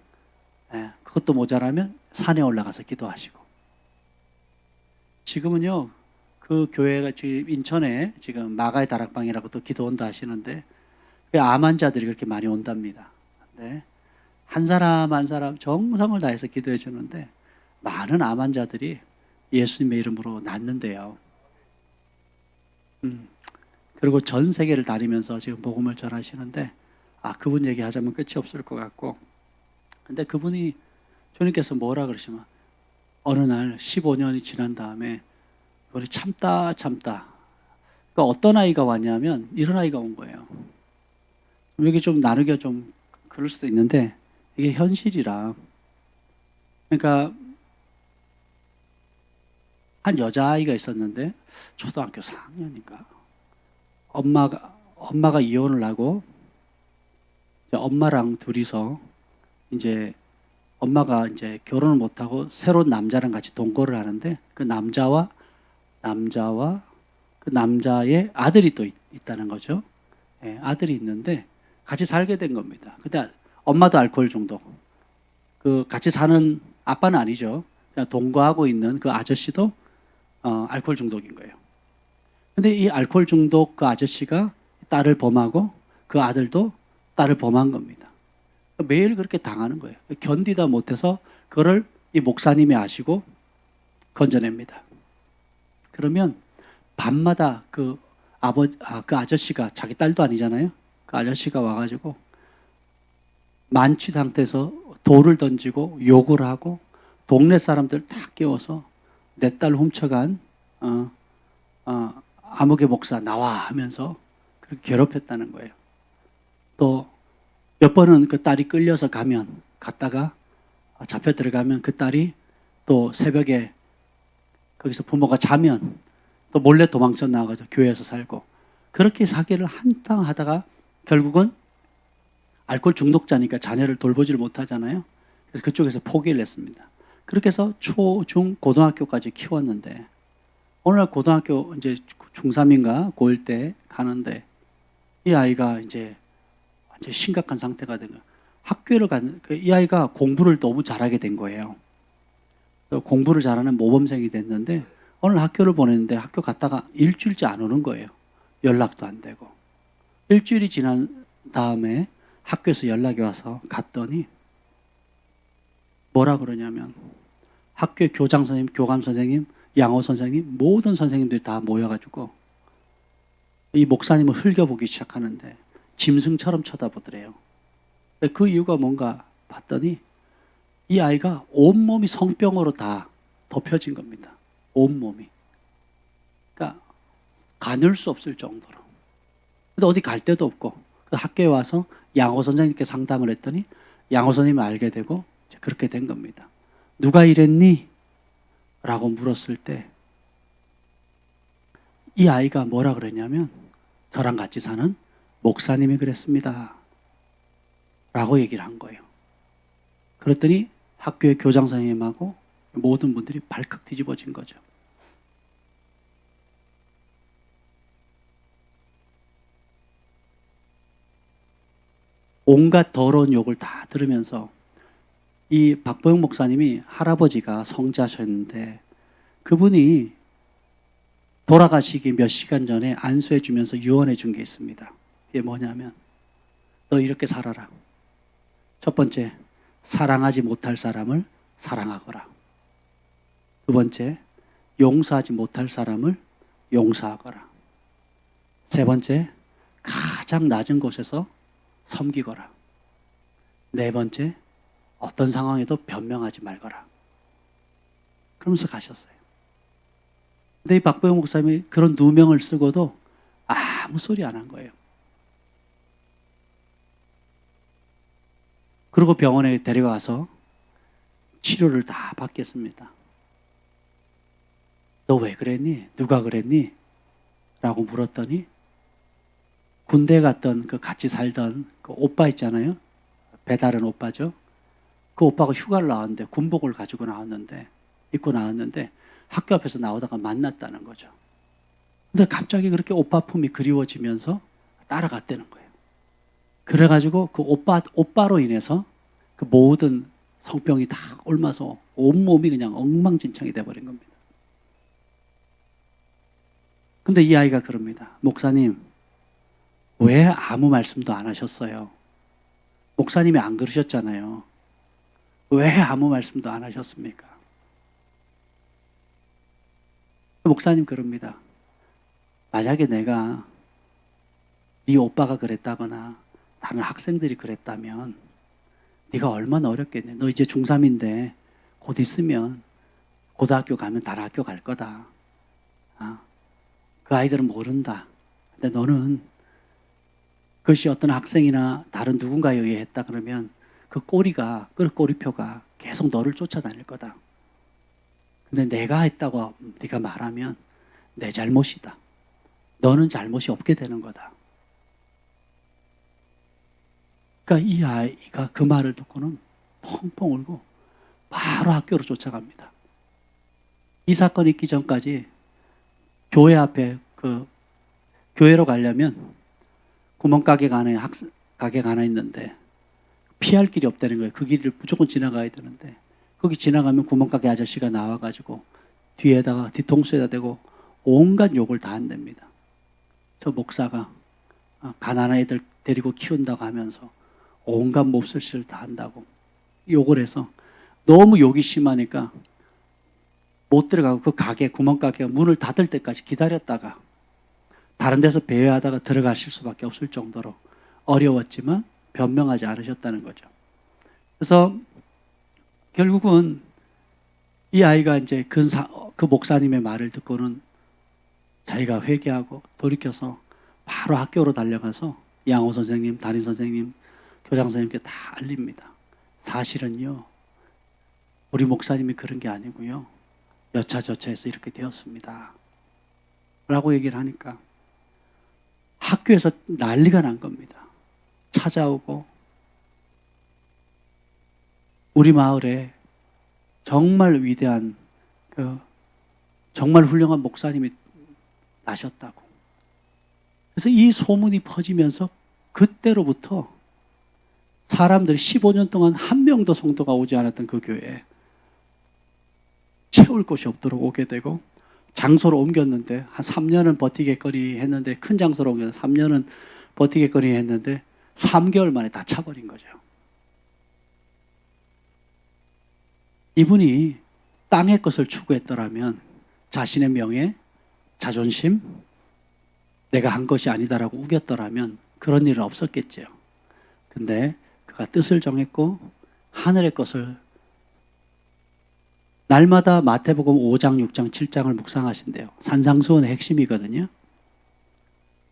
그것도 모자라면 산에 올라가서 기도하시고 지금은요 그 교회가 지금 인천에 지금 마가의 다락방이라고 또 기도원도 하시는데 암 환자들이 그렇게 많이 온답니다. 한 사람 한 사람 정성을 다해서 기도해 주는데 많은 암 환자들이 예수님의 이름으로 낫는데요. 그리고 전 세계를 다니면서 지금 복음을 전하시는데 그분 얘기하자면 끝이 없을 것 같고 근데 그분이 주님께서 뭐라 그러시면 어느 날 15년이 지난 다음에 우리 참다 그러니까 어떤 아이가 왔냐면 이런 아이가 온 거예요. 여기 좀 나누기가 좀 그럴 수도 있는데 이게 현실이라 그러니까 한 여자아이가 있었는데 초등학교 4학년인가 엄마가 이혼을 하고 엄마랑 둘이서 이제 엄마가 이제 결혼을 못하고 새로운 남자랑 같이 동거를 하는데 그 남자와 남자와 그 남자의 아들이 또 있다는 거죠. 예, 아들이 있는데 같이 살게 된 겁니다. 근데 엄마도 알코올 중독. 그 같이 사는 아빠는 아니죠. 그냥 동거하고 있는 그 아저씨도 알코올 중독인 거예요. 근데 이 알코올 중독 그 아저씨가 딸을 범하고 그 아들도 딸을 범한 겁니다. 매일 그렇게 당하는 거예요. 견디다 못해서 그거를 이 목사님이 아시고 건져냅니다. 그러면 밤마다 그 그 아저씨가 자기 딸도 아니잖아요. 그 아저씨가 와가지고 만취 상태에서 돌을 던지고 욕을 하고 동네 사람들 다 깨워서 내 딸 훔쳐간 아무개 목사 나와 하면서 그렇게 괴롭혔다는 거예요. 또 몇 번은 그 딸이 끌려서 갔다가 잡혀 들어가면 그 딸이 또 새벽에 거기서 부모가 자면 또 몰래 도망쳐 나와가지고 교회에서 살고 그렇게 사기를 한탕 하다가 결국은 알코올 중독자니까 자녀를 돌보지를 못하잖아요. 그래서 그쪽에서 포기를 했습니다. 그렇게 해서 초, 중, 고등학교까지 키웠는데 오늘날 고등학교 이제 중3인가 고1 때 가는데 이 아이가 이제 완전 심각한 상태가 된 거예요. 학교를 이 아이가 공부를 너무 잘하게 된 거예요. 공부를 잘하는 모범생이 됐는데 오늘 학교를 보냈는데 학교 갔다가 일주일째 안 오는 거예요. 연락도 안 되고. 일주일이 지난 다음에 학교에서 연락이 와서 갔더니 뭐라 그러냐면 학교의 교장 선생님, 교감 선생님, 양호 선생님 모든 선생님들이 다 모여가지고 이 목사님을 흘겨보기 시작하는데 짐승처럼 쳐다보더래요. 그 이유가 뭔가 봤더니 이 아이가 온몸이 성병으로 다 덮여진 겁니다. 온몸이. 그러니까 가눌 수 없을 정도로. 근데 어디 갈 데도 없고 그 학교에 와서 양호 선생님께 상담을 했더니 양호 선생님이 알게 되고 그렇게 된 겁니다. 누가 이랬니? 라고 물었을 때 이 아이가 뭐라 그랬냐면 저랑 같이 사는 목사님이 그랬습니다. 라고 얘기를 한 거예요. 그랬더니 학교의 교장 선생님하고 모든 분들이 발칵 뒤집어진 거죠. 온갖 더러운 욕을 다 들으면서 이 박보영 목사님이 할아버지가 성자셨는데 그분이 돌아가시기 몇 시간 전에 안수해 주면서 유언해 준 게 있습니다. 이게 뭐냐면 너 이렇게 살아라. 첫 번째, 사랑하지 못할 사람을 사랑하거라. 두 번째, 용서하지 못할 사람을 용서하거라. 세 번째, 가장 낮은 곳에서 섬기거라. 네 번째, 어떤 상황에도 변명하지 말거라. 그러면서 가셨어요. 근데 이 박보영 목사님이 그런 누명을 쓰고도 아무 소리 안 한 거예요. 그리고 병원에 데려가서 치료를 다 받겠습니다. 너 왜 그랬니? 누가 그랬니? 라고 물었더니 군대 갔던 그 같이 살던 그 오빠 있잖아요. 배다른 오빠죠. 그 오빠가 휴가를 나왔는데 군복을 가지고 나왔는데 입고 나왔는데 학교 앞에서 나오다가 만났다는 거죠. 근데 갑자기 그렇게 오빠 품이 그리워지면서 따라갔다는 거예요. 그래가지고 그 오빠로 인해서 그 모든 성병이 다 옮아서 온몸이 그냥 엉망진창이 돼버린 겁니다. 근데 이 아이가 그럽니다. 목사님, 왜 아무 말씀도 안 하셨어요? 목사님이 안 그러셨잖아요. 왜 아무 말씀도 안 하셨습니까? 목사님 그럽니다. 만약에 내가 네 오빠가 그랬다거나 다른 학생들이 그랬다면 네가 얼마나 어렵겠니? 너 이제 중3인데 곧 있으면 고등학교 가면 다른 학교 갈 거다. 그 아이들은 모른다. 근데 너는 그것이 어떤 학생이나 다른 누군가에 의해 했다 그러면 그 꼬리표가 계속 너를 쫓아다닐 거다. 근데 내가 했다고 네가 말하면 내 잘못이다. 너는 잘못이 없게 되는 거다. 그러니까 이 아이가 그 말을 듣고는 펑펑 울고 바로 학교로 쫓아갑니다. 이 사건이 있기 전까지 교회 앞에 교회로 가려면 구멍가게가 가게가 하나 있는데 피할 길이 없다는 거예요. 그 길을 무조건 지나가야 되는데 거기 지나가면 구멍가게 아저씨가 나와가지고 뒤에다가 뒤통수에다 대고 온갖 욕을 다 한답니다. 저 목사가 가난한 애들 데리고 키운다고 하면서 온갖 몹쓸 다 한다고 욕을 해서 너무 욕이 심하니까 못 들어가고 그 구멍가게가 문을 닫을 때까지 기다렸다가 다른 데서 배회하다가 들어가실 수밖에 없을 정도로 어려웠지만 변명하지 않으셨다는 거죠. 그래서 결국은 이 아이가 이제 그 목사님의 말을 듣고는 자기가 회개하고 돌이켜서 바로 학교로 달려가서 양호 선생님, 담임 선생님, 교장 선생님께 다 알립니다. 사실은요, 우리 목사님이 그런 게 아니고요, 여차저차해서 이렇게 되었습니다. 라고 얘기를 하니까 학교에서 난리가 난 겁니다. 찾아오고 우리 마을에 정말 위대한 정말 훌륭한 목사님이 나셨다고. 그래서 이 소문이 퍼지면서 그때로부터 사람들이 15년 동안 한 명도 성도가 오지 않았던 그 교회에 채울 곳이 없도록 오게 되고 장소를 옮겼는데 한 3년은 버티겠거리 했는데 큰 장소로 옮겼는데 3년은 버티겠거리 했는데 3개월 만에 다 차버린 거죠. 이분이 땅의 것을 추구했더라면 자신의 명예, 자존심, 내가 한 것이 아니다라고 우겼더라면 그런 일은 없었겠죠. 근데 그가 뜻을 정했고 하늘의 것을 날마다 마태복음 5장, 6장, 7장을 묵상하신대요. 산상수훈의 핵심이거든요.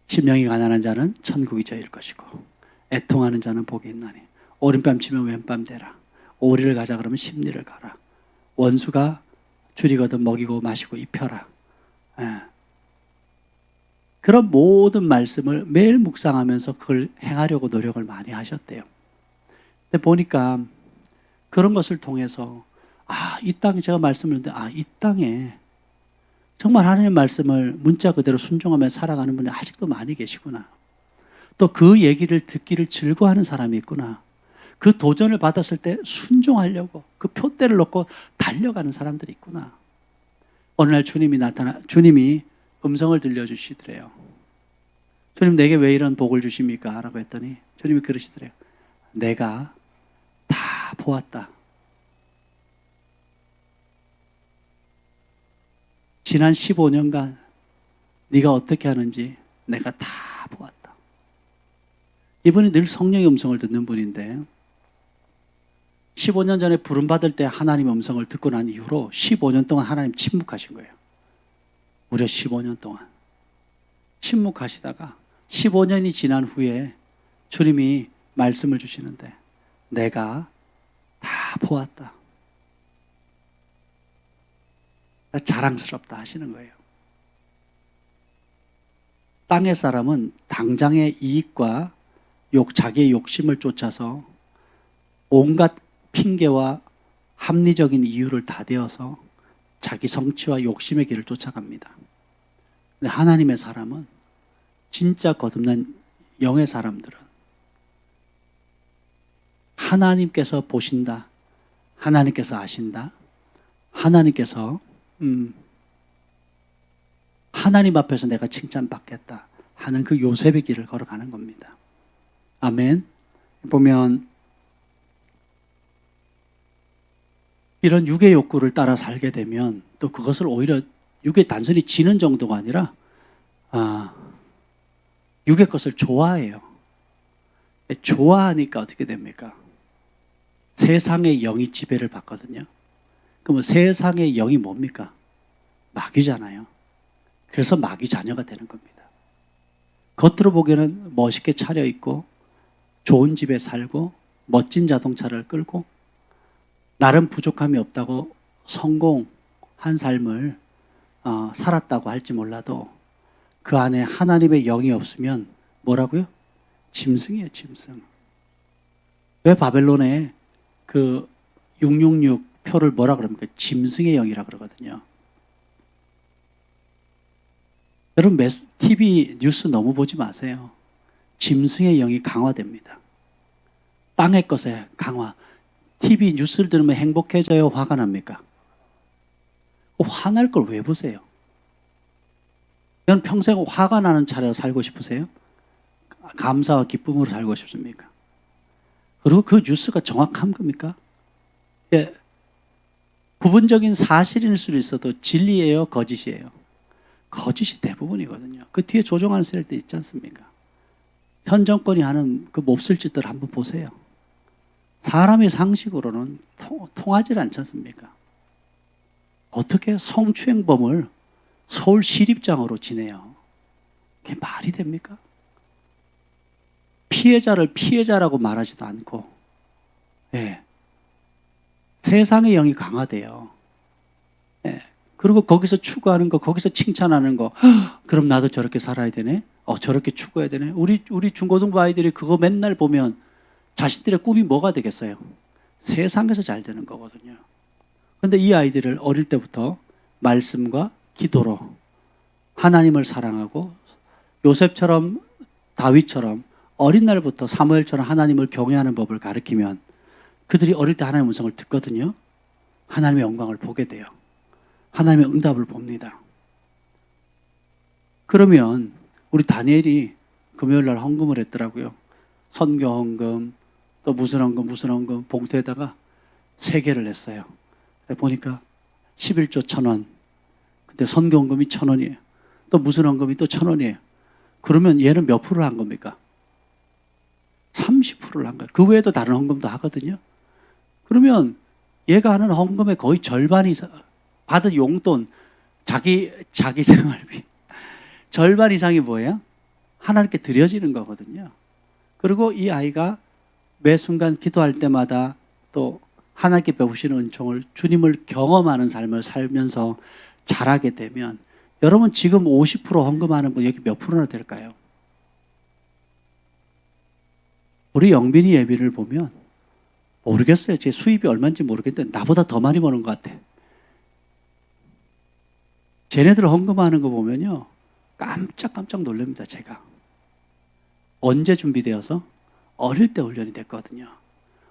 심령이 가난한 자는 천국이 저일 것이고 애통하는 자는 복이 있나니 오른뺨 치면 왼뺨 대라. 오리를 가자 그러면 십리를 가라. 원수가 줄이거든 먹이고 마시고 입혀라. 그런 모든 말씀을 매일 묵상하면서 그걸 행하려고 노력을 많이 하셨대요. 근데 보니까 그런 것을 통해서 이 땅에 제가 말씀을 했는데 이 땅에 정말 하나님의 말씀을 문자 그대로 순종하며 살아가는 분이 아직도 많이 계시구나. 또 그 얘기를 듣기를 즐거워하는 사람이 있구나. 그 도전을 받았을 때 순종하려고 그 표대를 놓고 달려가는 사람들이 있구나. 어느 날 주님이 음성을 들려주시더래요. 주님 내게 왜 이런 복을 주십니까? 라고 했더니 주님이 그러시더래요. 내가 다 보았다. 지난 15년간 네가 어떻게 하는지 내가 다 보았다. 이분이 늘 성령의 음성을 듣는 분인데 15년 전에 부름받을 때 하나님의 음성을 듣고 난 이후로 15년 동안 하나님 침묵하신 거예요. 무려 15년 동안. 침묵하시다가 15년이 지난 후에 주님이 말씀을 주시는데 내가 다 보았다. 자랑스럽다 하시는 거예요. 땅의 사람은 당장의 이익과 자기의 욕심을 쫓아서 온갖 핑계와 합리적인 이유를 다 대어서 자기 성취와 욕심의 길을 쫓아갑니다. 근데 하나님의 사람은 진짜 거듭난 영의 사람들은 하나님께서 보신다. 하나님께서 아신다. 하나님께서 하나님 앞에서 내가 칭찬받겠다 하는 그 요셉의 길을 걸어가는 겁니다. 아멘. 보면 이런 육의 욕구를 따라 살게 되면 또 그것을 오히려 육의 단순히 지는 정도가 아니라 육의 것을 좋아해요. 좋아하니까 어떻게 됩니까? 세상의 영이 지배를 받거든요. 그러면 세상의 영이 뭡니까? 마귀잖아요. 그래서 마귀 자녀가 되는 겁니다. 겉으로 보기에는 멋있게 차려입고 좋은 집에 살고 멋진 자동차를 끌고 나름 부족함이 없다고 성공한 삶을 살았다고 할지 몰라도 그 안에 하나님의 영이 없으면 뭐라고요? 짐승이에요, 짐승. 왜 바벨론에 그 666 표를 뭐라 그럽니까? 짐승의 영이라 그러거든요. 여러분 TV 뉴스 너무 보지 마세요. 짐승의 영이 강화됩니다. 땅의 것에 강화. TV 뉴스를 들으면 행복해져요? 화가 납니까? 화날 걸 왜 보세요? 여러분 평생 화가 나는 차례로 살고 싶으세요? 감사와 기쁨으로 살고 싶습니까? 그리고 그 뉴스가 정확한 겁니까? 예, 부분적인 사실일 수도 있어도 진리예요? 거짓이에요? 거짓이 대부분이거든요. 그 뒤에 조종하는 세력들 있지 않습니까? 현 정권이 하는 그 몹쓸 짓들 한번 보세요. 사람의 상식으로는 통하지 않지 않습니까? 어떻게 성추행범을 서울시립장으로 지내요? 그게 말이 됩니까? 피해자를 피해자라고 말하지도 않고, 예. 세상의 영이 강화돼요. 예. 그리고 거기서 추구하는 거, 거기서 칭찬하는 거, 그럼 나도 저렇게 살아야 되네? 저렇게 추구해야 되네? 우리 중고등부 아이들이 그거 맨날 보면 자신들의 꿈이 뭐가 되겠어요? 세상에서 잘 되는 거거든요. 그런데 이 아이들을 어릴 때부터 말씀과 기도로 하나님을 사랑하고 요셉처럼 다윗처럼 어린 날부터 사무엘처럼 하나님을 경외하는 법을 가르치면 그들이 어릴 때 하나님의 음성을 듣거든요. 하나님의 영광을 보게 돼요. 하나님의 응답을 봅니다. 그러면 우리 다니엘이 금요일 날 헌금을 했더라고요. 선교 헌금, 또 무슨 헌금 봉투에다가 3개를 냈어요. 보니까 11조 1,000원. 근데 선교 헌금이 1,000원이에요. 또 무슨 헌금이 또 1,000원이에요. 그러면 얘는 몇 프로를 한 겁니까? 30%를 한 거예요. 그 외에도 다른 헌금도 하거든요. 그러면 얘가 하는 헌금의 거의 절반이 받은 용돈, 자기 생활비 절반 이상이 뭐예요? 하나님께 드려지는 거거든요. 그리고 이 아이가 매 순간 기도할 때마다 또 하나님께 베푸시는 은총을 주님을 경험하는 삶을 살면서 자라게 되면 여러분 지금 50% 헌금하는 분 여기 몇 프로나 될까요? 우리 영빈이 예비를 보면 모르겠어요. 제 수입이 얼마인지 모르겠는데 나보다 더 많이 버는 것 같아. 쟤네들 헌금하는 거 보면요. 깜짝 놀랍니다. 제가. 언제 준비되어서? 어릴 때 훈련이 됐거든요.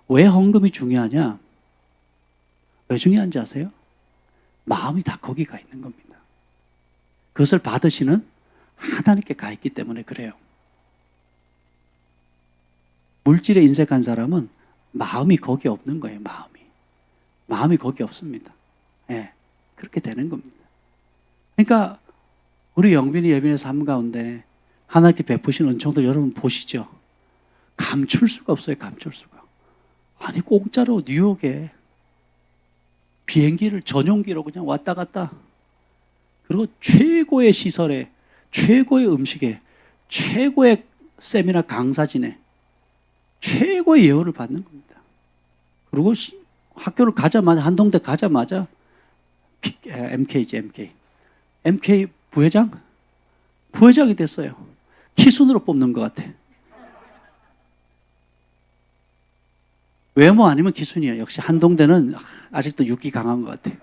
왜 헌금이 중요하냐? 왜 중요한지 아세요? 마음이 다 거기 가 있는 겁니다. 그것을 받으시는 하나님께 가 있기 때문에 그래요. 물질에 인색한 사람은 마음이 거기 없는 거예요. 마음이 거기 없습니다. 예, 그렇게 되는 겁니다. 그러니까 우리 영빈이 예빈의 삶 가운데 하나님께 베푸신 은총도 여러분 보시죠. 감출 수가 없어요. 감출 수가. 아니 공짜로 뉴욕에 비행기를 전용기로 그냥 왔다 갔다. 그리고 최고의 시설에 최고의 음식에 최고의 세미나 강사진에 최고의 예우를 받는 겁니다. 그리고 학교를 가자마자 한동대 가자마자 MK 부회장이 됐어요. 키순으로 뽑는 것 같아. 외모 아니면 기순이에요. 역시 한동대는 아직도 육기 강한 것 같아.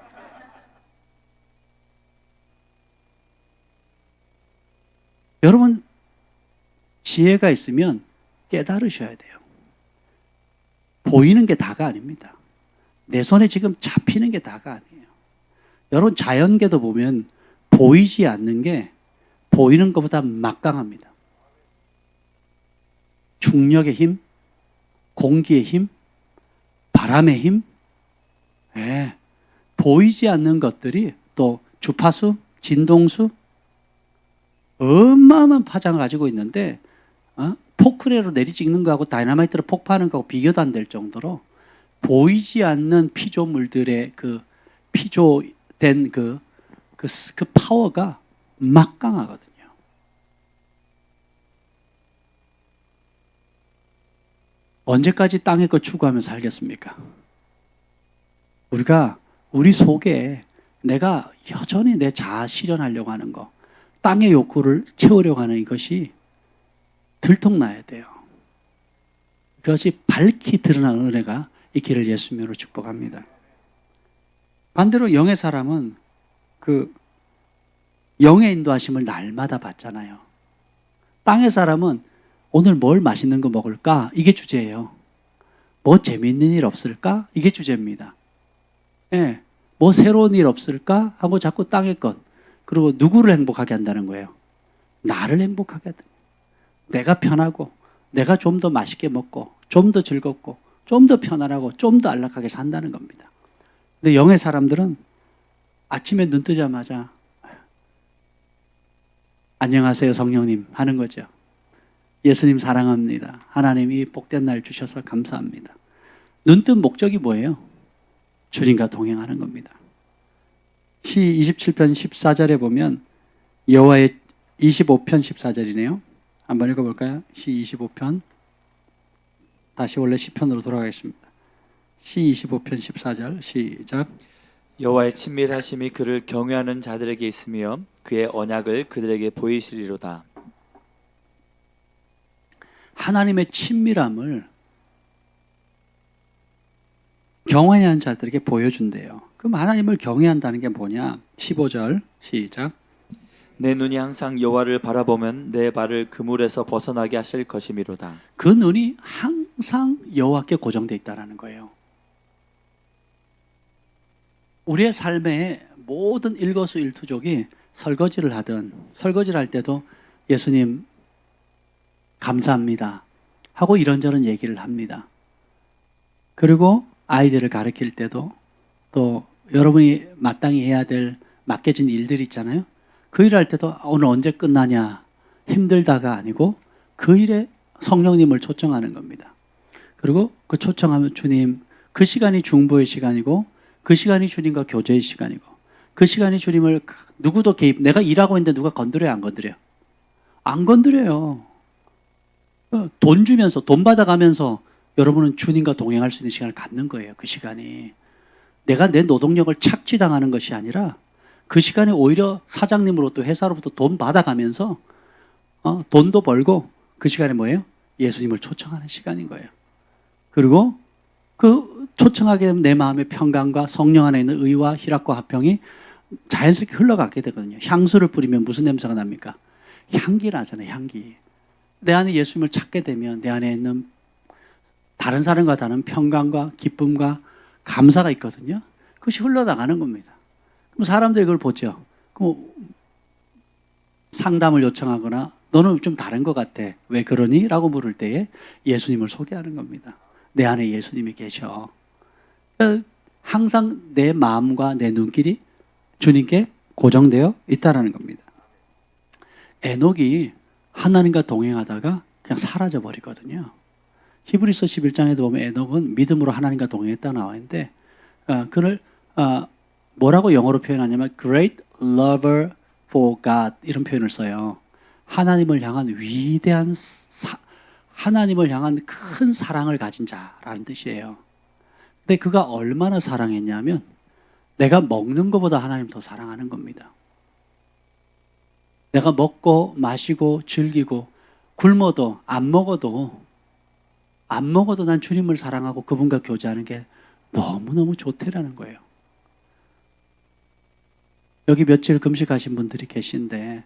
여러분 지혜가 있으면 깨달으셔야 돼요. 보이는 게 다가 아닙니다. 내 손에 지금 잡히는 게 다가 아니에요. 여러분 자연계도 보면 보이지 않는 게 보이는 것보다 막강합니다. 중력의 힘, 공기의 힘, 바람의 힘, 네. 보이지 않는 것들이 또 주파수, 진동수 어마어마한 파장을 가지고 있는데 포크레로 내리찍는 거하고 다이너마이트로 폭파하는 거하고 비교도 안 될 정도로 보이지 않는 피조물들의 그 피조된 그 파워가 막강하거든요. 언제까지 땅의 것 추구하며 살겠습니까? 우리가 우리 속에 내가 여전히 내 자아 실현하려고 하는 거, 땅의 욕구를 채우려고 하는 이것이 들통나야 돼요. 그것이 밝히 드러나는 은혜가 있기를 예수님으로 축복합니다. 반대로 영의 사람은 영의 인도하심을 날마다 받잖아요. 땅의 사람은 오늘 뭘 맛있는 거 먹을까? 이게 주제예요. 뭐 재미있는 일 없을까? 이게 주제입니다. 예, 뭐 새로운 일 없을까? 하고 자꾸 땅의 것. 그리고 누구를 행복하게 한다는 거예요? 나를 행복하게 한다. 내가 편하고, 내가 좀 더 맛있게 먹고, 좀 더 즐겁고, 좀 더 편안하고, 좀 더 안락하게 산다는 겁니다. 근데 영의 사람들은 아침에 눈 뜨자마자 안녕하세요 성령님 하는 거죠. 예수님 사랑합니다. 하나님이 복된 날 주셔서 감사합니다. 눈뜬 목적이 뭐예요? 주님과 동행하는 겁니다. 시 27편 14절에 보면 여호와의 25편 14절이네요. 한번 읽어볼까요? 시 25편 다시 원래 시편으로 돌아가겠습니다. 시 25편 14절 시작. 여호와의 친밀하심이 그를 경외하는 자들에게 있으며 그의 언약을 그들에게 보이시리로다. 하나님의 친밀함을 경외하는 자들에게 보여준대요. 그럼 하나님을 경외한다는 게 뭐냐? 15절 시작. 내 눈이 항상 여호와를 바라보면 내 발을 그물에서 벗어나게 하실 것이미로다. 그 눈이 항상 여호와께 고정되어 있다는 거예요. 우리의 삶의 모든 일거수일투족이 설거지를 하든 설거지를 할 때도 예수님 감사합니다 하고 이런저런 얘기를 합니다. 그리고 아이들을 가르칠 때도 또 여러분이 마땅히 해야 될 맡겨진 일들 있잖아요. 그 일을 할 때도 오늘 언제 끝나냐 힘들다가 아니고 그 일에 성령님을 초청하는 겁니다. 그리고 그 초청하면 주님, 그 시간이 중보의 시간이고 그 시간이 주님과 교제의 시간이고 그 시간이 주님을 누구도 개입, 내가 일하고 있는데 누가 건드려요? 안 건드려요? 안 건드려요. 돈 주면서, 돈 받아가면서 여러분은 주님과 동행할 수 있는 시간을 갖는 거예요. 그 시간이. 내가 내 노동력을 착취당하는 것이 아니라 그 시간에 오히려 사장님으로부터 회사로부터 돈 받아가면서 돈도 벌고 그 시간에 뭐예요? 예수님을 초청하는 시간인 거예요. 그리고 그 초청하게 되면 내 마음의 평강과 성령 안에 있는 의와 희락과 화평이 자연스럽게 흘러가게 되거든요. 향수를 뿌리면 무슨 냄새가 납니까? 향기 나잖아요. 향기. 내 안에 예수님을 찾게 되면 내 안에 있는 다른 사람과 다른 평강과 기쁨과 감사가 있거든요. 그것이 흘러나가는 겁니다. 그럼 사람들이 그걸 보죠. 그럼 상담을 요청하거나 너는 좀 다른 것 같아. 왜 그러니? 라고 물을 때에 예수님을 소개하는 겁니다. 내 안에 예수님이 계셔. 항상 내 마음과 내 눈길이 주님께 고정되어 있다는 겁니다. 에녹이 하나님과 동행하다가 그냥 사라져 버리거든요. 히브리서 11장에도 보면 에녹은 믿음으로 하나님과 동행했다 나와 있는데 그를 뭐라고 영어로 표현하냐면 great lover for God 이런 표현을 써요. 하나님을 향한 위대한 하나님을 향한 큰 사랑을 가진 자라는 뜻이에요. 근데 그가 얼마나 사랑했냐면 내가 먹는 것보다 하나님 더 사랑하는 겁니다. 내가 먹고 마시고 즐기고 굶어도 안 먹어도 난 주님을 사랑하고 그분과 교제하는 게 너무너무 좋대라는 거예요. 여기 며칠 금식하신 분들이 계신데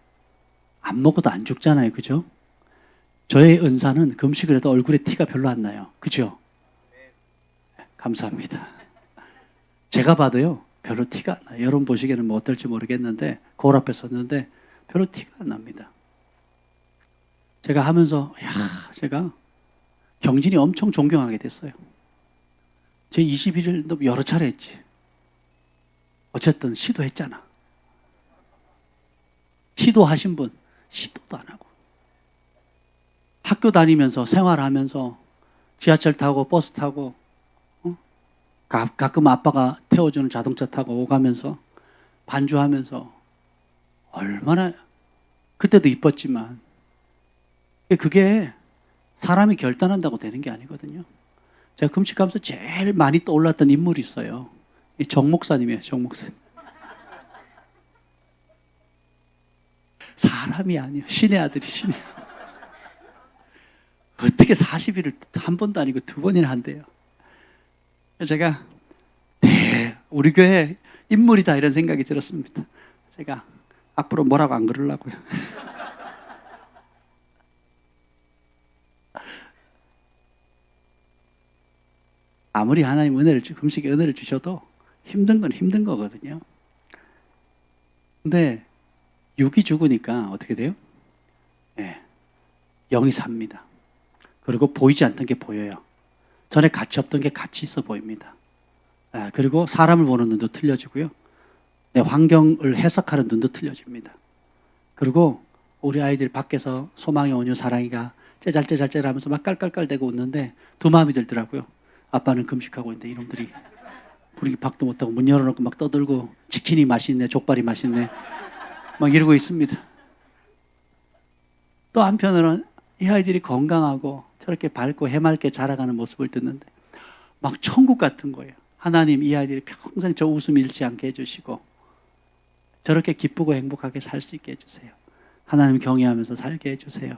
안 먹어도 안 죽잖아요. 그죠? 저의 은사는 금식을 해도 얼굴에 티가 별로 안 나요. 그죠? 감사합니다. 제가 봐도요, 별로 티가 안 나요. 여러분 보시기에는 뭐 어떨지 모르겠는데, 거울 앞에 섰는데, 별로 티가 안 납니다. 제가 하면서, 제가 경진이 엄청 존경하게 됐어요. 제 21일도 여러 차례 했지. 어쨌든 시도했잖아. 시도하신 분, 시도도 안 하고. 학교 다니면서, 생활하면서, 지하철 타고, 버스 타고, 가끔 아빠가 태워주는 자동차 타고 오가면서, 반주하면서, 얼마나, 그때도 이뻤지만, 그게 사람이 결단한다고 되는 게 아니거든요. 제가 금식하면서 제일 많이 떠올랐던 인물이 있어요. 이 정 목사님이에요, 정 목사님. 사람이 아니에요. 신의 아들이 신의. 어떻게 40일을 한 번도 아니고 두 번이나 한대요. 제가 우리 교회 인물이다 이런 생각이 들었습니다. 제가 앞으로 뭐라고 안 그러려고요. 아무리 하나님 금식의 은혜를 주셔도 힘든 건 힘든 거거든요. 근데 육이 죽으니까 어떻게 돼요? 예, 영이 삽니다. 그리고 보이지 않던 게 보여요. 전에 가치 없던 게 가치 있어 보입니다. 예, 그리고 사람을 보는 눈도 틀려지고요. 내 환경을 해석하는 눈도 틀려집니다. 그리고 우리 아이들 밖에서 소망의 온유 사랑이가 째잘째잘째잘 하면서 막 깔깔깔대고 웃는데 두 마음이 들더라고요. 아빠는 금식하고 있는데 이놈들이 분위기 박도 못하고 문 열어놓고 막 떠들고 치킨이 맛있네, 족발이 맛있네 막 이러고 있습니다. 또 한편으로는 이 아이들이 건강하고 저렇게 밝고 해맑게 자라가는 모습을 듣는데 막 천국 같은 거예요. 하나님 이 아이들이 평생 저 웃음 잃지 않게 해주시고 저렇게 기쁘고 행복하게 살 수 있게 해주세요. 하나님 경외하면서 살게 해주세요.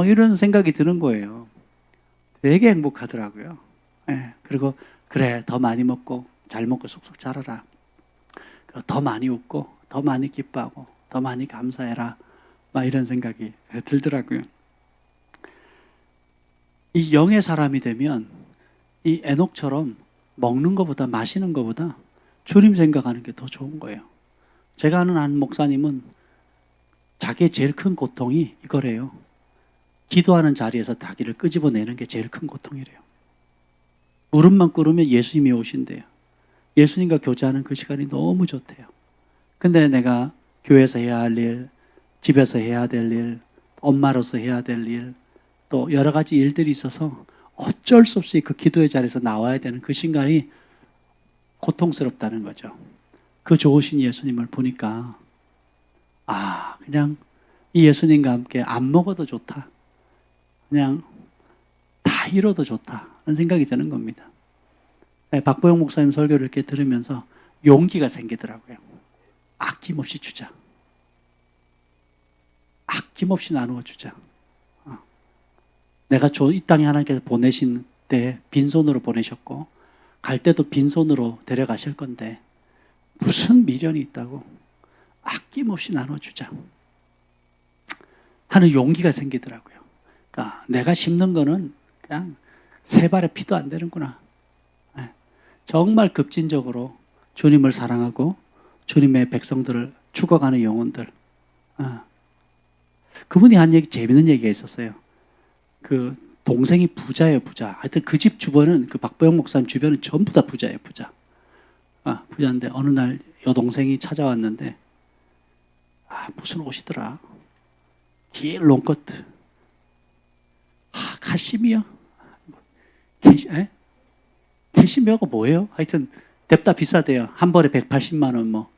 이런 생각이 드는 거예요. 되게 행복하더라고요. 예, 그리고 그래 더 많이 먹고 잘 먹고 쑥쑥 자라라. 그리고 더 많이 웃고 더 많이 기뻐하고 더 많이 감사해라. 막 이런 생각이 들더라고요. 이 영의 사람이 되면 이 에녹처럼 먹는 것보다 마시는 것보다 주님 생각하는 게 더 좋은 거예요. 제가 아는 한 목사님은 자기의 제일 큰 고통이 이거래요. 기도하는 자리에서 자기를 끄집어내는 게 제일 큰 고통이래요. 무릎만 꿇으면 예수님이 오신대요. 예수님과 교제하는 그 시간이 너무 좋대요. 근데 내가 교회에서 해야 할 일, 집에서 해야 될 일, 엄마로서 해야 될 일, 또 여러 가지 일들이 있어서 어쩔 수 없이 그 기도의 자리에서 나와야 되는 그 순간이 고통스럽다는 거죠. 그 좋으신 예수님을 보니까 그냥 이 예수님과 함께 안 먹어도 좋다. 그냥 다 잃어도 좋다. 그런 생각이 드는 겁니다. 네, 박보영 목사님 설교를 이렇게 들으면서 용기가 생기더라고요. 아낌없이 주자. 아낌없이 나누어 주자. 내가 이 땅에 하나님께서 보내신 때 빈손으로 보내셨고 갈 때도 빈손으로 데려가실 건데 무슨 미련이 있다고 아낌없이 나눠주자 하는 용기가 생기더라고요. 그러니까 내가 심는 거는 그냥 세 발의 피도 안 되는구나. 정말 급진적으로 주님을 사랑하고 주님의 백성들을 죽어가는 영혼들. 그분이 한 얘기, 재밌는 얘기가 있었어요. 그 동생이 부자예요, 부자. 하여튼 그 집 주변은, 그 박보영 목사님 주변은 전부 다 부자예요, 부자. 부자인데 어느 날 여동생이 찾아왔는데 무슨 옷이더라. 길 롱커트. 카시미어? 캐시미어가 뭐예요? 하여튼 냅다 비싸대요. 한 벌에 180만 원 뭐.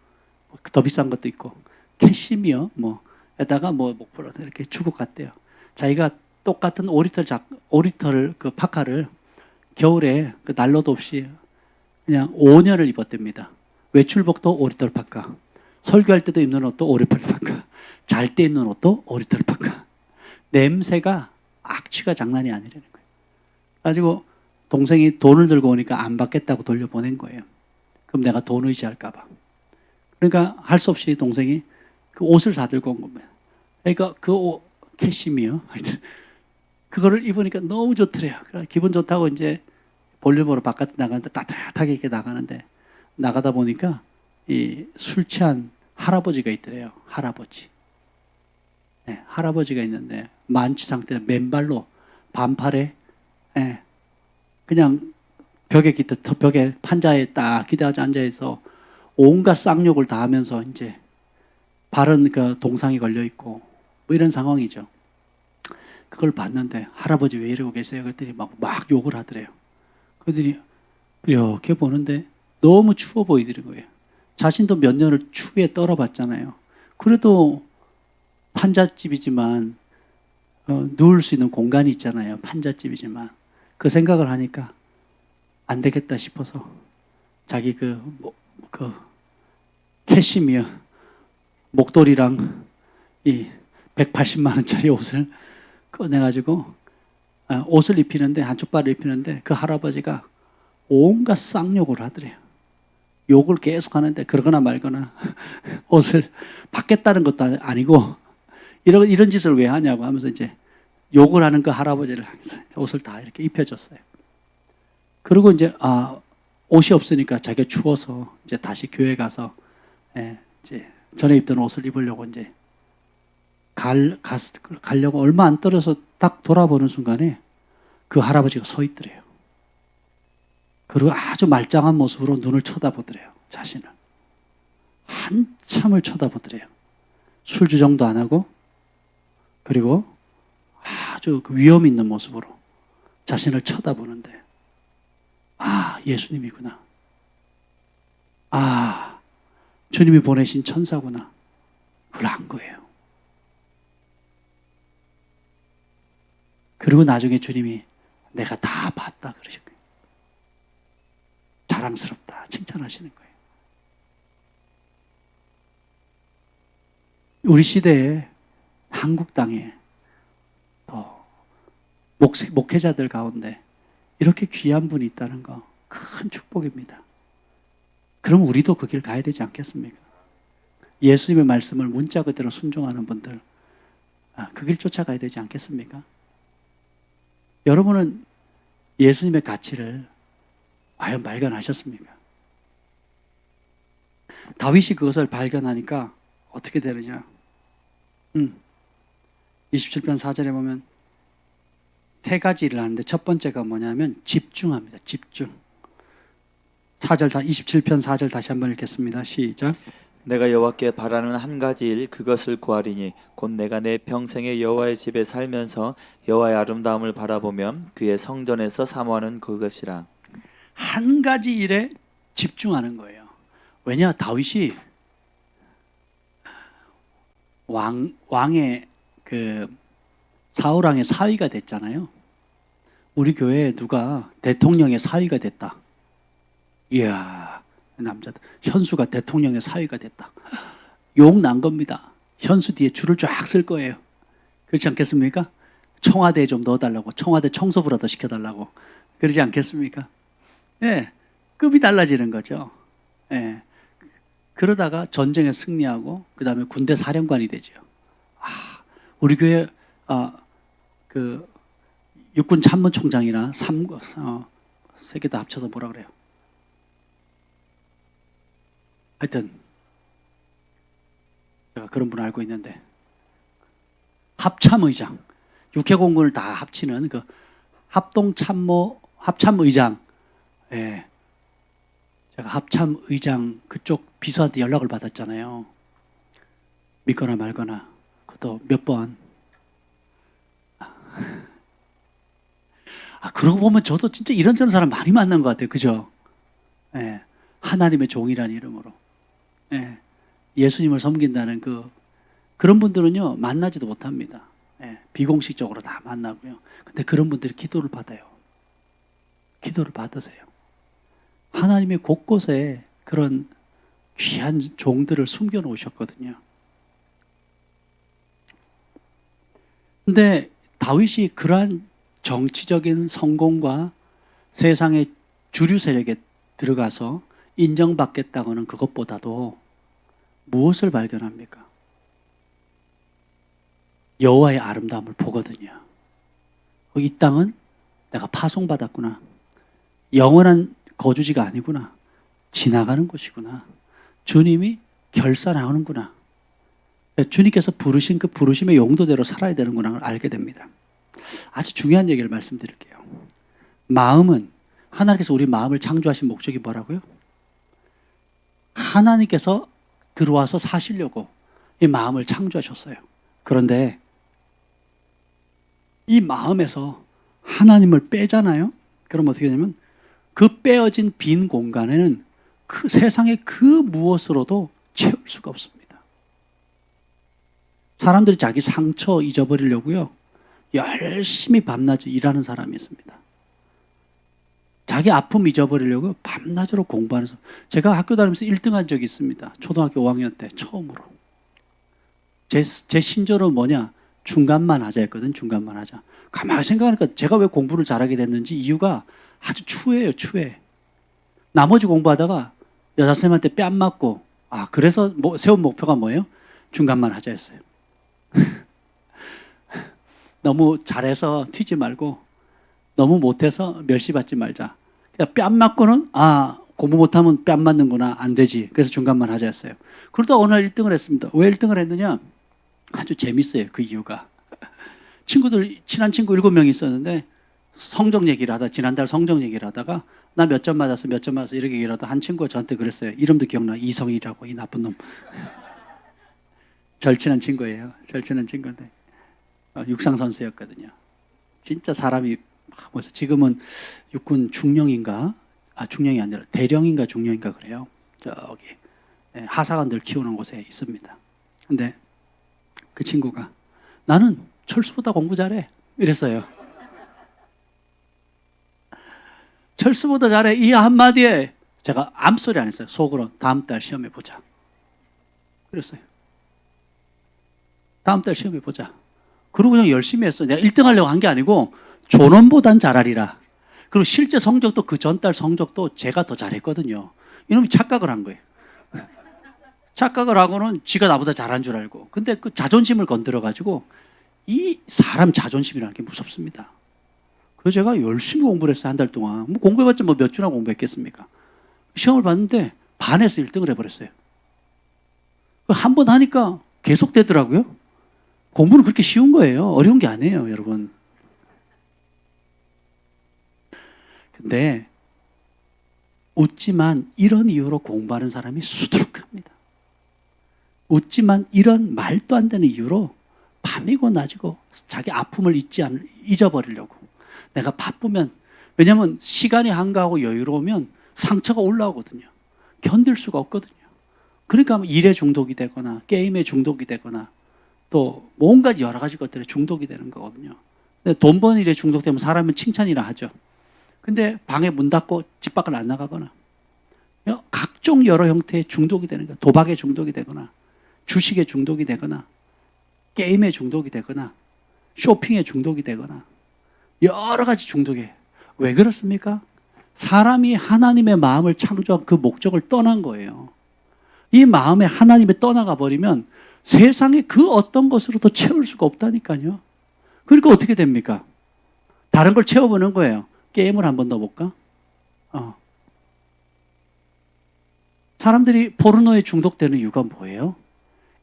더 비싼 것도 있고. 캐시미어 에다가 목포로 이렇게 주고 갔대요. 자기가 똑같은 오리털 그 파카를 겨울에 그 난로도 없이 그냥 5년을 입었답니다. 외출복도 오리털 파카, 설교할 때도 입는 옷도 오리털 파카, 잘 때 입는 옷도 오리털 파카. 냄새가 악취가 장난이 아니라는 거예요. 가지고 동생이 돈을 들고 오니까 안 받겠다고 돌려보낸 거예요. 그럼 내가 돈 의지할까 봐. 그러니까 할 수 없이 동생이 그 옷을 사들고 온 겁니다. 그러니까 그 옷, 캐시미어 그거를 입으니까 너무 좋더래요. 기분 좋다고 이제 볼일 보러 바깥에 나가는데 따뜻하게 이렇게 나가는데 나가다 보니까 이 술 취한 할아버지가 있더래요. 할아버지. 네, 할아버지가 있는데 만취 상태 맨발로 반팔에 그냥 벽에 판자에 딱 기대어서 앉아있어 온갖 쌍욕을 다 하면서 이제 발은 그 동상이 걸려 있고 뭐 이런 상황이죠. 그걸 봤는데 할아버지 왜 이러고 계세요? 그랬더니 막 욕을 하더래요. 그랬더니 이렇게 보는데 너무 추워 보이더는 거예요. 자신도 몇 년을 추위에 떨어봤잖아요. 그래도 판잣집이지만 누울 수 있는 공간이 있잖아요. 판잣집이지만 그 생각을 하니까 안 되겠다 싶어서 자기 그 캐시미어 목도리랑 이 180만 원짜리 옷을 꺼내가지고 옷을 입히는데 한쪽 발을 입히는데 그 할아버지가 온갖 쌍욕을 하더래요. 욕을 계속 하는데 그러거나 말거나 옷을 받겠다는 것도 아니고 이런 짓을 왜 하냐고 하면서 이제 욕을 하는 그 할아버지를 옷을 다 이렇게 입혀줬어요. 그리고 이제 옷이 없으니까 자기가 추워서 이제 다시 교회 가서 이제 전에 입던 옷을 입으려고 이제 가려고 얼마 안 떨어서 딱 돌아보는 순간에 그 할아버지가 서 있더래요. 그리고 아주 말짱한 모습으로 눈을 쳐다보더래요. 자신을. 한참을 쳐다보더래요. 술 주정도 안 하고 그리고 아주 그 위험 있는 모습으로 자신을 쳐다보는데 예수님이구나. 주님이 보내신 천사구나. 그걸 안 거예요. 그리고 나중에 주님이 내가 다 봤다 그러셨고요. 자랑스럽다 칭찬하시는 거예요. 우리 시대에 한국 땅에 또 목회자들 가운데 이렇게 귀한 분이 있다는 거 큰 축복입니다. 그럼 우리도 그 길 가야 되지 않겠습니까? 예수님의 말씀을 문자 그대로 순종하는 분들 그 길 쫓아가야 되지 않겠습니까? 여러분은 예수님의 가치를 과연 발견하셨습니까? 다윗이 그것을 발견하니까 어떻게 되느냐? 27편 4절에 보면 세 가지 일을 하는데 첫 번째가 뭐냐면 집중합니다. 집중. 27편 4절 다시 한번 읽겠습니다. 시작. 내가 여호와께 바라는 한 가지 일 그것을 구하리니 곧 내가 내 평생에 여호와의 집에 살면서 여호와의 아름다움을 바라보며 그의 성전에서 사모하는 그것이라. 한 가지 일에 집중하는 거예요. 왜냐? 다윗이 왕의 그 사울 왕의 사위가 됐잖아요. 우리 교회에 누가 대통령의 사위가 됐다. 이야, 남자들 현수가 대통령의 사위가 됐다. 욕 난 겁니다. 현수 뒤에 줄을 쫙 쓸 거예요. 그렇지 않겠습니까? 청와대에 좀 넣어달라고, 청와대 청소부라도 시켜달라고. 그러지 않겠습니까? 예, 급이 달라지는 거죠. 예, 그러다가 전쟁에 승리하고 그 다음에 군대 사령관이 되죠. 우리 교회 그 육군 참모총장이나 세 개 다 합쳐서 뭐라 그래요? 하여튼 제가 그런 분 알고 있는데 합참의장, 육해공군을 다 합치는 그 합참의장. 예, 제가 합참의장 그쪽 비서한테 연락을 받았잖아요. 믿거나 말거나 그것도 몇 번. 그러고 보면 저도 진짜 이런저런 사람 많이 만난 것 같아요. 그죠? 예, 하나님의 종이라는 이름으로. 예, 예수님을 섬긴다는 그런 분들은요, 만나지도 못합니다. 예, 비공식적으로 다 만나고요. 근데 그런 분들이 기도를 받아요. 기도를 받으세요. 하나님의 곳곳에 그런 귀한 종들을 숨겨 놓으셨거든요. 근데 다윗이 그러한 정치적인 성공과 세상의 주류 세력에 들어가서 인정받겠다고는 그것보다도 무엇을 발견합니까? 여호와의 아름다움을 보거든요. 이 땅은 내가 파송받았구나. 영원한 거주지가 아니구나. 지나가는 곳이구나. 주님이 결산하는구나. 주님께서 부르신 그 부르심의 용도대로 살아야 되는구나를 알게 됩니다. 아주 중요한 얘기를 말씀드릴게요. 마음은 하나님께서 우리 마음을 창조하신 목적이 뭐라고요? 하나님께서 들어와서 사시려고 이 마음을 창조하셨어요. 그런데 이 마음에서 하나님을 빼잖아요. 그럼 어떻게 되냐면 그 빼어진 빈 공간에는 그 세상의 그 무엇으로도 채울 수가 없습니다. 사람들이 자기 상처 잊어버리려고요, 열심히 밤낮 일하는 사람이 있습니다. 자기 아픔 잊어버리려고 밤낮으로 공부하는 사람. 제가 학교 다니면서 1등한 적이 있습니다. 초등학교 5학년 때 처음으로. 제 신조는 뭐냐? 중간만 하자 했거든. 중간만 하자. 가만히 생각하니까 제가 왜 공부를 잘하게 됐는지 이유가 아주 추해요. 추해. 나머지 공부하다가 여자 선생님한테 뺨 맞고, 그래서 세운 목표가 뭐예요? 중간만 하자 했어요. 너무 잘해서 튀지 말고 너무 못해서 멸시받지 말자. 그러니까 뺨 맞고는 공부 못하면 뺨 맞는구나, 안 되지. 그래서 중간만 하자 했어요. 그러다 어느 날 1등을 했습니다. 왜 1등을 했느냐? 아주 재밌어요. 그 이유가. 친한 친구 7명이 있었는데 성적 얘기를 하다, 지난달 성적 얘기를 하다가 나 몇 점 맞았어 이렇게 얘기를 하다 한 친구가 저한테 그랬어요. 이름도 기억나. 이성이라고, 이 나쁜 놈. 절친한 친구예요. 절친한 친구인데 육상 선수였거든요. 진짜 사람이 뭐서 지금은 육군 중령인가? 중령이 아니라 대령인가 중령인가 그래요. 저기 하사관들 키우는 곳에 있습니다. 근데 그 친구가 나는 철수보다 공부 잘해 이랬어요. 철수보다 잘해 이 한마디에 제가 암소리 안 했어요. 속으로 다음 달 시험해 보자 그랬어요. 다음 달 시험해 보자. 그리고 그냥 열심히 했어. 내가 1등 하려고 한 게 아니고 존엄보단 잘하리라. 그리고 실제 성적도 그 전달 성적도 제가 더 잘했거든요. 이놈이 착각을 한 거예요. 착각을 하고는 지가 나보다 잘한 줄 알고. 근데 그 자존심을 건드려가지고 이 사람 자존심이라는 게 무섭습니다. 그래서 제가 열심히 공부를 했어요. 한 달 동안. 공부해봤자 몇 주나 공부했겠습니까? 시험을 봤는데 반에서 1등을 해버렸어요. 한 번 하니까 계속 되더라고요. 공부는 그렇게 쉬운 거예요. 어려운 게 아니에요, 여러분. 근데 웃지만 이런 이유로 공부하는 사람이 수두룩합니다. 웃지만 이런 말도 안 되는 이유로 밤이고 낮이고 자기 아픔을 잊어버리려고. 내가 바쁘면, 왜냐하면 시간이 한가하고 여유로우면 상처가 올라오거든요. 견딜 수가 없거든요. 그러니까 일에 중독이 되거나 게임에 중독이 되거나 또 뭔가 여러 가지 것들에 중독이 되는 거거든요. 근데 돈 버는 일에 중독되면 사람은 칭찬이라 하죠. 근데 방에 문 닫고 집 밖을 안 나가거나 각종 여러 형태의 중독이 되는 거예요. 도박에 중독이 되거나 주식에 중독이 되거나 게임에 중독이 되거나 쇼핑에 중독이 되거나 여러 가지 중독이에요. 왜 그렇습니까? 사람이 하나님의 마음을 창조한 그 목적을 떠난 거예요. 이 마음에 하나님이 떠나가 버리면 세상에 그 어떤 것으로도 채울 수가 없다니까요. 그러니까 어떻게 됩니까? 다른 걸 채워보는 거예요. 게임을 한 번 더 볼까? 사람들이 포르노에 중독되는 이유가 뭐예요?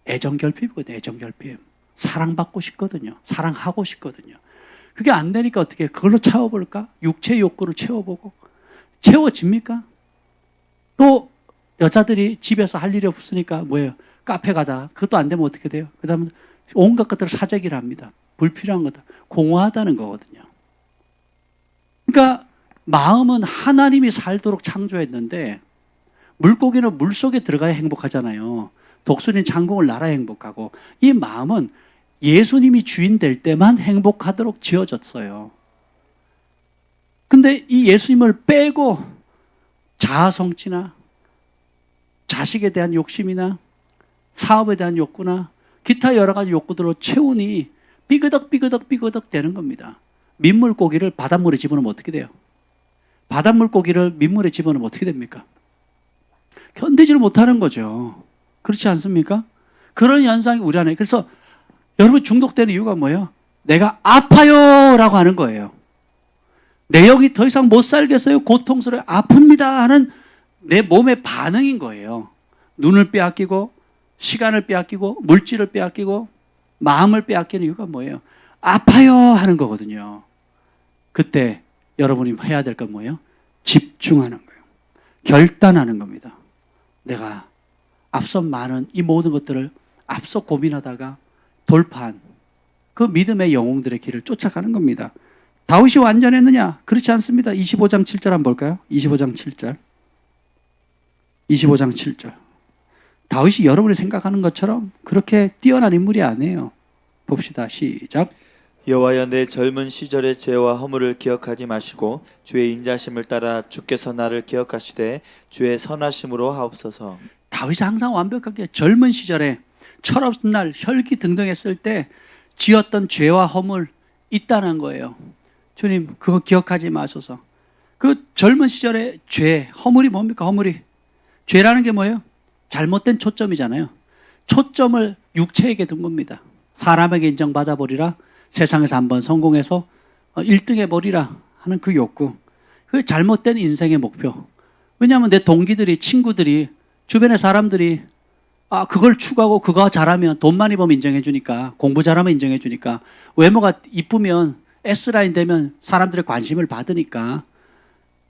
애정결핍이거든요. 애정결핍. 사랑받고 싶거든요. 사랑하고 싶거든요. 그게 안 되니까 어떻게 해요? 그걸로 채워볼까? 육체의 욕구를 채워보고. 채워집니까? 또 여자들이 집에서 할 일이 없으니까 뭐예요? 카페 가다. 그것도 안 되면 어떻게 돼요? 그 다음에 온갖 것들을 사재기를 합니다. 불필요한 거다. 공허하다는 거거든요. 그러니까 마음은 하나님이 살도록 창조했는데 물고기는 물속에 들어가야 행복하잖아요. 독수리는 장궁을 날아야 행복하고 이 마음은 예수님이 주인 될 때만 행복하도록 지어졌어요. 근데 이 예수님을 빼고 자아성취나 자식에 대한 욕심이나 사업에 대한 욕구나 기타 여러 가지 욕구들로 채우니 삐그덕 되는 겁니다. 민물고기를 바닷물에 집어넣으면 어떻게 돼요? 바닷물고기를 민물에 집어넣으면 어떻게 됩니까? 견디지를 못하는 거죠. 그렇지 않습니까? 그런 현상이 우리 안에. 그래서 여러분 중독되는 이유가 뭐예요? 내가 아파요 라고 하는 거예요. 내 영이 더 이상 못 살겠어요. 고통스러워요. 아픕니다 하는 내 몸의 반응인 거예요. 눈을 빼앗기고 시간을 빼앗기고 물질을 빼앗기고 마음을 빼앗기는 이유가 뭐예요? 아파요 하는 거거든요. 그때 여러분이 해야 될 건 뭐예요? 집중하는 거예요. 결단하는 겁니다. 내가 앞서 많은 이 모든 것들을 앞서 고민하다가 돌파한 그 믿음의 영웅들의 길을 쫓아가는 겁니다. 다윗이 완전했느냐? 그렇지 않습니다. 25장 7절 한번 볼까요? 25장 7절. 25장 7절. 다윗이 여러분이 생각하는 것처럼 그렇게 뛰어난 인물이 아니에요. 봅시다. 시작. 여호와여 내 젊은 시절의 죄와 허물을 기억하지 마시고 주의 인자심을 따라 주께서 나를 기억하시되 주의 선하심으로 하옵소서. 다윗이 항상 완벽하게 젊은 시절에 철없는 날 혈기등등했을 때 지었던 죄와 허물 있다는 거예요. 주님 그거 기억하지 마소서. 그 젊은 시절의 죄, 허물이 뭡니까? 허물이 죄라는 게 뭐예요? 잘못된 초점이잖아요. 초점을 육체에게 둔 겁니다. 사람에게 인정받아 버리라. 세상에서 한번 성공해서 1등 해버리라 하는 그 욕구. 그 잘못된 인생의 목표. 왜냐하면 내 동기들이, 친구들이, 주변의 사람들이 그걸 추구하고 그거 잘하면 돈 많이 벌면 인정해 주니까, 공부 잘하면 인정해 주니까, 외모가 이쁘면 S라인 되면 사람들의 관심을 받으니까,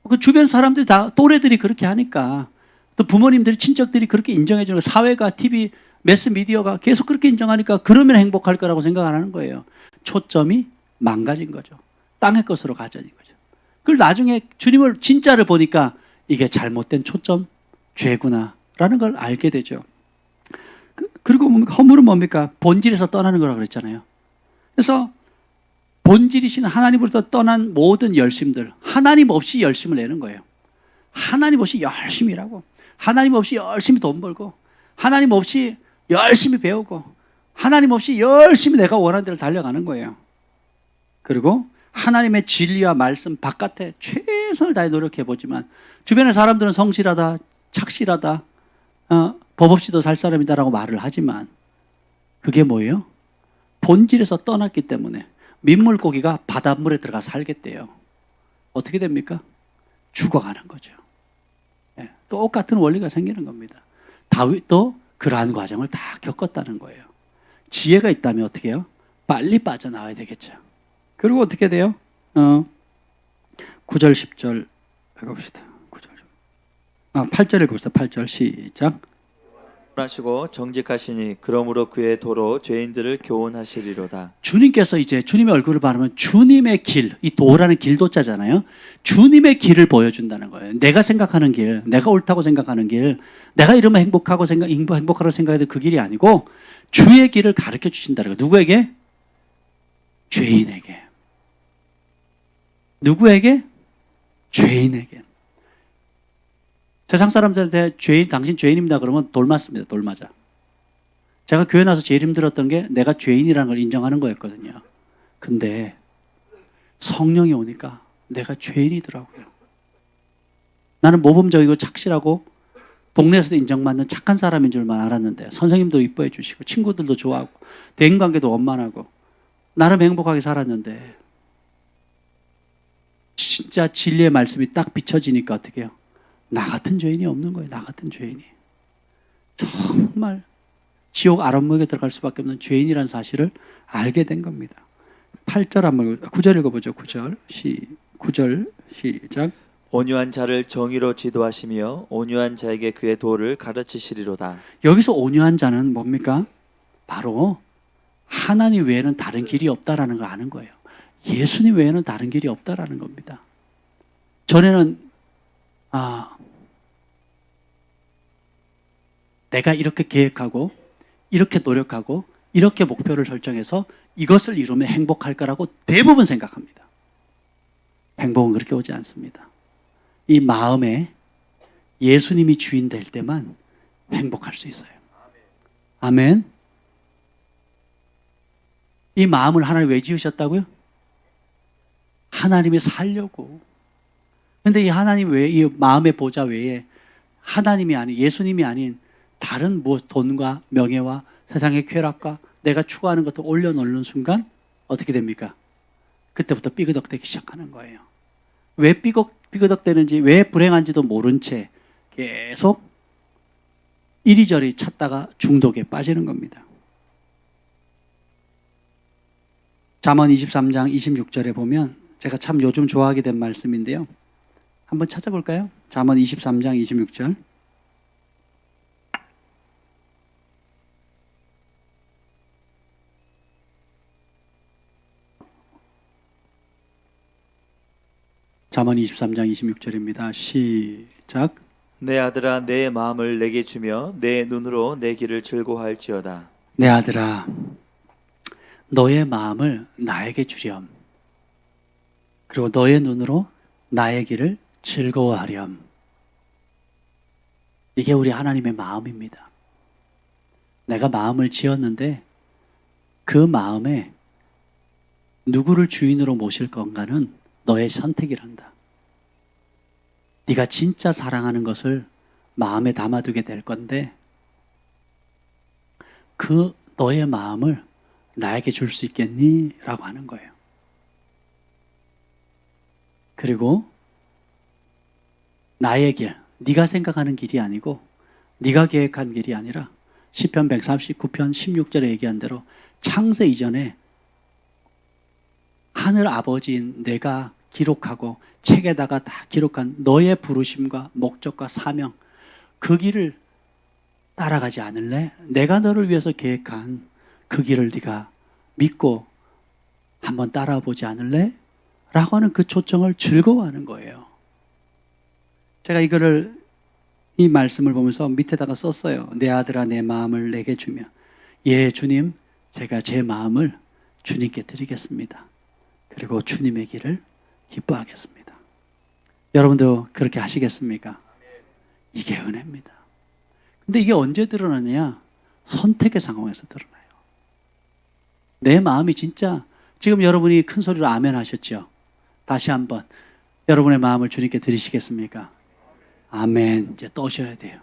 그 주변 사람들이 다 또래들이 그렇게 하니까, 또 부모님들이, 친척들이 그렇게 인정해 주는 거, 사회가, TV, 매스미디어가 계속 그렇게 인정하니까 그러면 행복할 거라고 생각 안 하는 거예요. 초점이 망가진 거죠. 땅의 것으로 가져진 거죠. 그걸 나중에 주님을 진짜를 보니까 이게 잘못된 초점, 죄구나라는 걸 알게 되죠. 그리고 허물은 뭡니까? 본질에서 떠나는 거라고 그랬잖아요. 그래서 본질이신 하나님으로부터 떠난 모든 열심들, 하나님 없이 열심을 내는 거예요. 하나님 없이 열심히 일하고, 하나님 없이 열심히 돈 벌고, 하나님 없이 열심히 배우고, 하나님 없이 열심히 내가 원하는 대로 달려가는 거예요. 그리고 하나님의 진리와 말씀 바깥에 최선을 다해 노력해보지만, 주변의 사람들은 성실하다, 착실하다, 법 없이도 살 사람이다라고 말을 하지만, 그게 뭐예요? 본질에서 떠났기 때문에 민물고기가 바닷물에 들어가 살겠대요. 어떻게 됩니까? 죽어가는 거죠. 네, 똑같은 원리가 생기는 겁니다. 다윗도 그러한 과정을 다 겪었다는 거예요. 지혜가 있다면 어떻게 해요? 빨리 빠져나와야 되겠죠. 그리고 어떻게 돼요? 9절, 10절 읽어봅시다. 9절. 8절 읽어봅시다. 8절 시작. 하시고 정직하시니 그러므로 그의 도로 죄인들을 교훈하시리로다. 주님께서 이제 주님의 얼굴을 바라보면 주님의 길, 이 도라는 길도자잖아요. 주님의 길을 보여준다는 거예요. 내가 생각하는 길, 내가 옳다고 생각하는 길, 내가 이러면 행복하고 행복하라고 생각해도 그 길이 아니고 주의 길을 가르쳐 주신다는 거예요. 누구에게? 죄인에게. 누구에게? 죄인에게. 세상 사람들한테 당신 죄인입니다 그러면 돌 맞습니다. 돌 맞아. 제가 교회 나서 제일 힘들었던 게 내가 죄인이라는 걸 인정하는 거였거든요. 근데 성령이 오니까 내가 죄인이더라고요. 나는 모범적이고 착실하고 동네에서도 인정받는 착한 사람인 줄만 알았는데 선생님도 이뻐해 주시고 친구들도 좋아하고 대인관계도 원만하고 나름 행복하게 살았는데 진짜 진리의 말씀이 딱 비춰지니까 어떻게 해요? 나 같은 죄인이 없는 거예요. 나 같은 죄인이. 정말 지옥 아랫목에 들어갈 수밖에 없는 죄인이라는 사실을 알게 된 겁니다. 8절 한번 9절 읽어보죠. 9절 시작. 온유한 자를 정의로 지도하시며 온유한 자에게 그의 도를 가르치시리로다. 여기서 온유한 자는 뭡니까? 바로 하나님 외에는 다른 길이 없다라는 걸 아는 거예요. 예수님 외에는 다른 길이 없다라는 겁니다. 전에는 내가 이렇게 계획하고 이렇게 노력하고 이렇게 목표를 설정해서 이것을 이루면 행복할 거라고 대부분 생각합니다. 행복은 그렇게 오지 않습니다. 이 마음에 예수님이 주인 될 때만 행복할 수 있어요. 아멘. 이 마음을 하나님 왜 지으셨다고요? 하나님이 살려고. 근데 이 하나님 외에, 이 마음의 보좌 외에 하나님이 아닌, 예수님이 아닌 다른 무엇, 돈과 명예와 세상의 쾌락과 내가 추구하는 것도 올려놓는 순간 어떻게 됩니까? 그때부터 삐그덕대기 시작하는 거예요. 왜 삐그덕대는지, 왜 불행한지도 모른 채 계속 이리저리 찾다가 중독에 빠지는 겁니다. 잠언 23장 26절에 보면 제가 참 요즘 좋아하게 된 말씀인데요. 한번 찾아볼까요? 잠언 23장 26절. 잠언 23장 26절입니다. 시작. 내 아들아 내 마음을 내게 주며 내 눈으로 내 길을 즐거워할지어다. 내 아들아 너의 마음을 나에게 주렴. 그리고 너의 눈으로 나의 길을 즐거워하렴. 이게 우리 하나님의 마음입니다. 내가 마음을 지었는데 그 마음에 누구를 주인으로 모실 건가는 너의 선택이란다. 네가 진짜 사랑하는 것을 마음에 담아두게 될 건데 그 너의 마음을 나에게 줄 수 있겠니? 라고 하는 거예요. 그리고 나의 길, 네가 생각하는 길이 아니고 네가 계획한 길이 아니라 시편 139편 16절에 얘기한 대로 창세 이전에 하늘 아버지인 내가 기록하고 책에다가 다 기록한 너의 부르심과 목적과 사명, 그 길을 따라가지 않을래? 내가 너를 위해서 계획한 그 길을 네가 믿고 한번 따라보지 않을래? 라고 하는 그 초청을 즐거워하는 거예요. 제가 이 말씀을 보면서 밑에다가 썼어요. 내 아들아 내 마음을 내게 주며 예 주님 제가 제 마음을 주님께 드리겠습니다. 그리고 주님의 길을 기뻐하겠습니다. 여러분도 그렇게 하시겠습니까? 이게 은혜입니다. 근데 이게 언제 드러나냐? 선택의 상황에서 드러나요. 내 마음이 진짜 지금 여러분이 큰 소리로 아멘 하셨죠? 다시 한번 여러분의 마음을 주님께 드리시겠습니까? 아멘. 이제 떠셔야 돼요.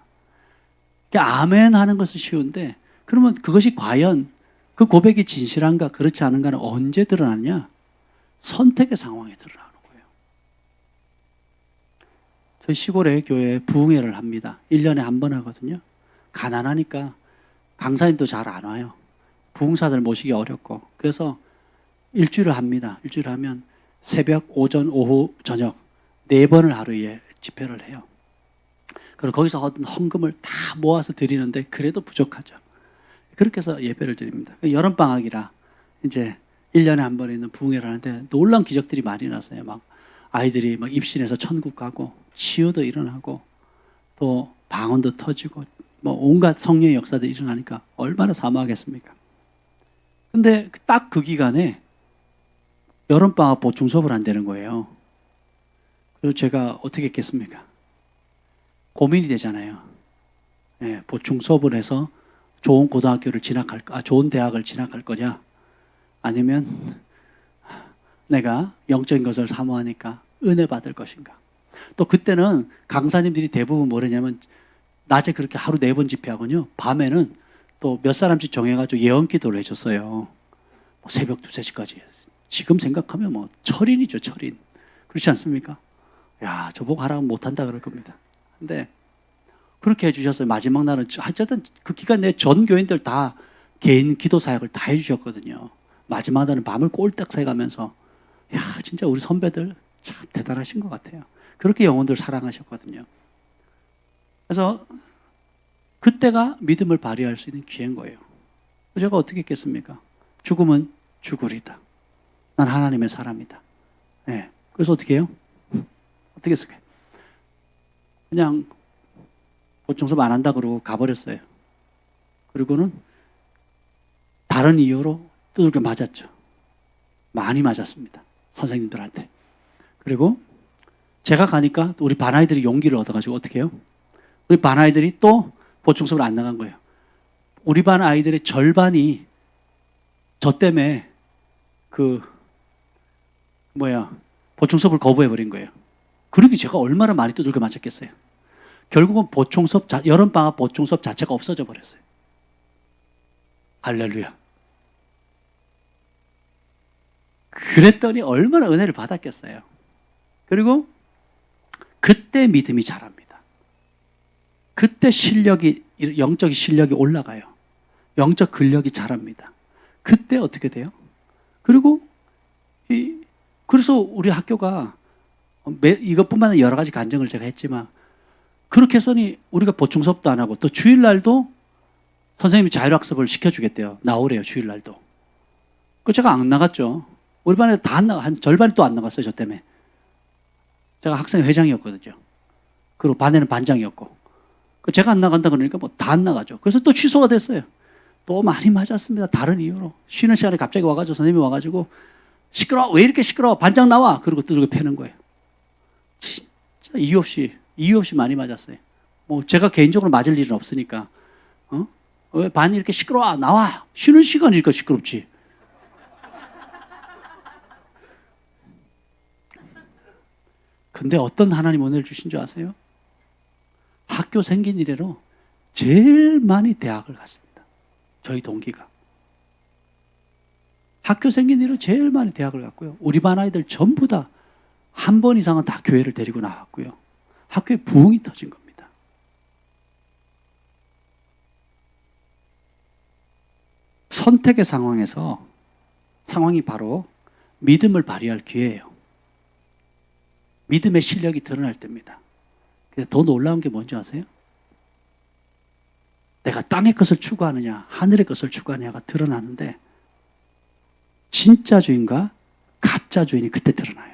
아멘 하는 것은 쉬운데 그러면 그것이 과연 그 고백이 진실한가 그렇지 않은가는 언제 드러나냐? 선택의 상황에 드러나는 거예요. 저희 시골의 교회에 부흥회를 합니다. 1년에 한 번 하거든요. 가난하니까 강사님도 잘 안 와요. 부흥사들 모시기 어렵고. 그래서 일주일을 합니다. 일주일 하면 새벽, 오전, 오후, 저녁 4번을 하루에 집회를 해요. 그리고 거기서 얻은 헌금을 다 모아서 드리는데 그래도 부족하죠. 그렇게 해서 예배를 드립니다. 여름방학이라 이제 1년에 한 번 있는 부흥회를 하는데 놀라운 기적들이 많이 났어요. 막 아이들이 막 입신해서 천국 가고 치유도 일어나고 또 방언도 터지고 뭐 온갖 성령의 역사도 일어나니까 얼마나 사모하겠습니까? 근데 딱 그 기간에 여름방학 보충 수업을 한다는 거예요. 그래서 제가 어떻게 했겠습니까? 고민이 되잖아요. 예, 보충 수업을 해서 좋은 고등학교를 좋은 대학을 진학할 거냐? 아니면 내가 영적인 것을 사모하니까 은혜 받을 것인가? 또 그때는 강사님들이 대부분 뭐냐면 낮에 그렇게 하루 4번 집회하거든요. 밤에는 또 몇 사람씩 정해가지고 예언 기도를 해줬어요. 뭐 새벽 2, 3시까지. 지금 생각하면 뭐 철인이죠, 철인. 그렇지 않습니까? 야, 저보고 하라고 못한다 그럴 겁니다. 근데 그렇게 해주셨어요. 마지막 날은 어쨌든 그 기간 내에 전 교인들 다 개인 기도 사역을 다 해주셨거든요. 마지막 날은 밤을 꼴딱 새가면서 야, 진짜 우리 선배들 참 대단하신 것 같아요. 그렇게 영혼들 사랑하셨거든요. 그래서 그때가 믿음을 발휘할 수 있는 기회인 거예요. 제가 어떻게 했겠습니까? 죽음은 죽으리다. 난 하나님의 사람이다. 네. 그래서 어떻게 해요? 어떻게 했을까요? 그냥 보충수업 안 한다 그러고 가버렸어요. 그리고는 다른 이유로 두들겨 맞았죠. 많이 맞았습니다. 선생님들한테. 그리고 제가 가니까 우리 반 아이들이 용기를 얻어가지고 어떻게 해요? 우리 반 아이들이 또 보충수업을 안 나간 거예요. 우리 반 아이들의 절반이 저 때문에 보충수업을 거부해버린 거예요. 그러기 제가 얼마나 많이 두들겨 맞았겠어요. 결국은 여름방학 보충수업 자체가 없어져 버렸어요. 할렐루야. 그랬더니 얼마나 은혜를 받았겠어요. 그리고 그때 믿음이 자랍니다. 그때 영적 실력이 올라가요. 영적 근력이 자랍니다. 그때 어떻게 돼요? 그리고 그래서 우리 학교가 이것뿐만 아니라 여러 가지 간증을 제가 했지만 그렇게 해서니 우리가 보충 수업도 안 하고 또 주일날도 선생님이 자율학습을 시켜주겠대요. 나오래요, 주일날도. 그 제가 안 나갔죠. 우리 반에 다 안 나가, 한 절반이 또 안 나갔어요, 저 때문에. 제가 학생 회장이었거든요. 그리고 반에는 반장이었고. 제가 안 나간다 그러니까 뭐 다 안 나가죠. 그래서 또 취소가 됐어요. 또 많이 맞았습니다. 다른 이유로. 쉬는 시간에 갑자기 와가지고 선생님이 와가지고 시끄러워. 왜 이렇게 시끄러워? 반장 나와. 그러고 두들겨 패는 거예요. 진짜 이유 없이 많이 맞았어요. 뭐 제가 개인적으로 맞을 일은 없으니까. 왜 반이 이렇게 시끄러워? 나와. 쉬는 시간이니까 시끄럽지. 근데 어떤 하나님 은혜를 주신 줄 아세요? 학교 생긴 이래로 제일 많이 대학을 갔습니다. 저희 동기가. 학교 생긴 이래로 제일 많이 대학을 갔고요. 우리 반 아이들 전부 다 한 번 이상은 다 교회를 데리고 나왔고요. 학교에 부흥이 터진 겁니다. 선택의 상황에서 상황이 바로 믿음을 발휘할 기회예요. 믿음의 실력이 드러날 때입니다. 더 놀라운 게 뭔지 아세요? 내가 땅의 것을 추구하느냐 하늘의 것을 추구하느냐가 드러나는데 진짜 주인과 가짜 주인이 그때 드러나요.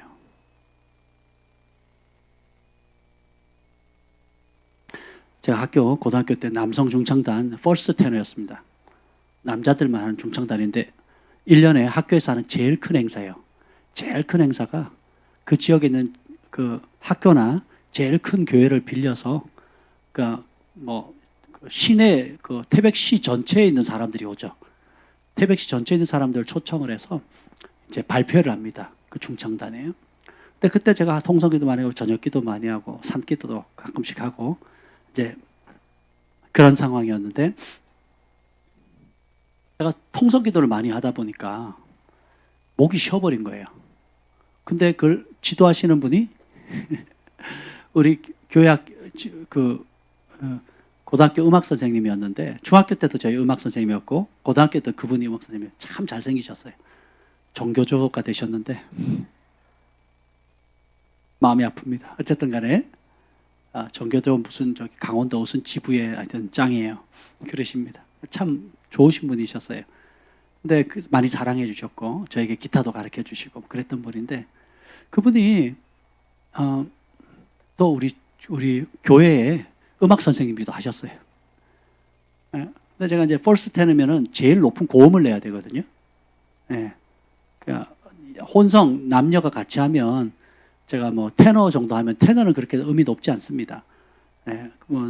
제가 고등학교 때 남성 중창단 퍼스트 테너였습니다. 남자들만 하는 중창단인데 1년에 학교에서 하는 제일 큰 행사예요. 제일 큰 행사가 그 지역에 있는 그 학교나 제일 큰 교회를 빌려서 시내 태백시 전체에 있는 사람들이 오죠. 태백시 전체에 있는 사람들을 초청을 해서 이제 발표를 합니다. 그 중창단에요. 근데 그때 제가 통성기도 많이 하고 저녁기도 많이 하고 산기도도 가끔씩 하고 이제 그런 상황이었는데 제가 통성기도를 많이 하다 보니까 목이 쉬어버린 거예요. 근데 그걸 지도하시는 분이 우리 고등학교 음악 선생님이었는데 중학교 때도 저희 음악 선생님이었고 고등학교 때도 그분이 음악 선생님이에요. 참 잘생기셨어요. 종교조가 되셨는데 마음이 아픕니다. 어쨌든 간에 종교조 무슨 강원도 무슨 지부의 하여튼 짱이에요. 그러십니다. 참 좋으신 분이셨어요. 근데 많이 사랑해 주셨고 저에게 기타도 가르쳐 주시고 그랬던 분인데 그분이 또 우리 교회에 음악 선생님이기도 하셨어요. 근데 제가 이제 퍼스트 테너면은 제일 높은 고음을 내야 되거든요. 그러니까 혼성 남녀가 같이 하면 제가 테너 정도 하면 테너는 그렇게 음이 높지 않습니다.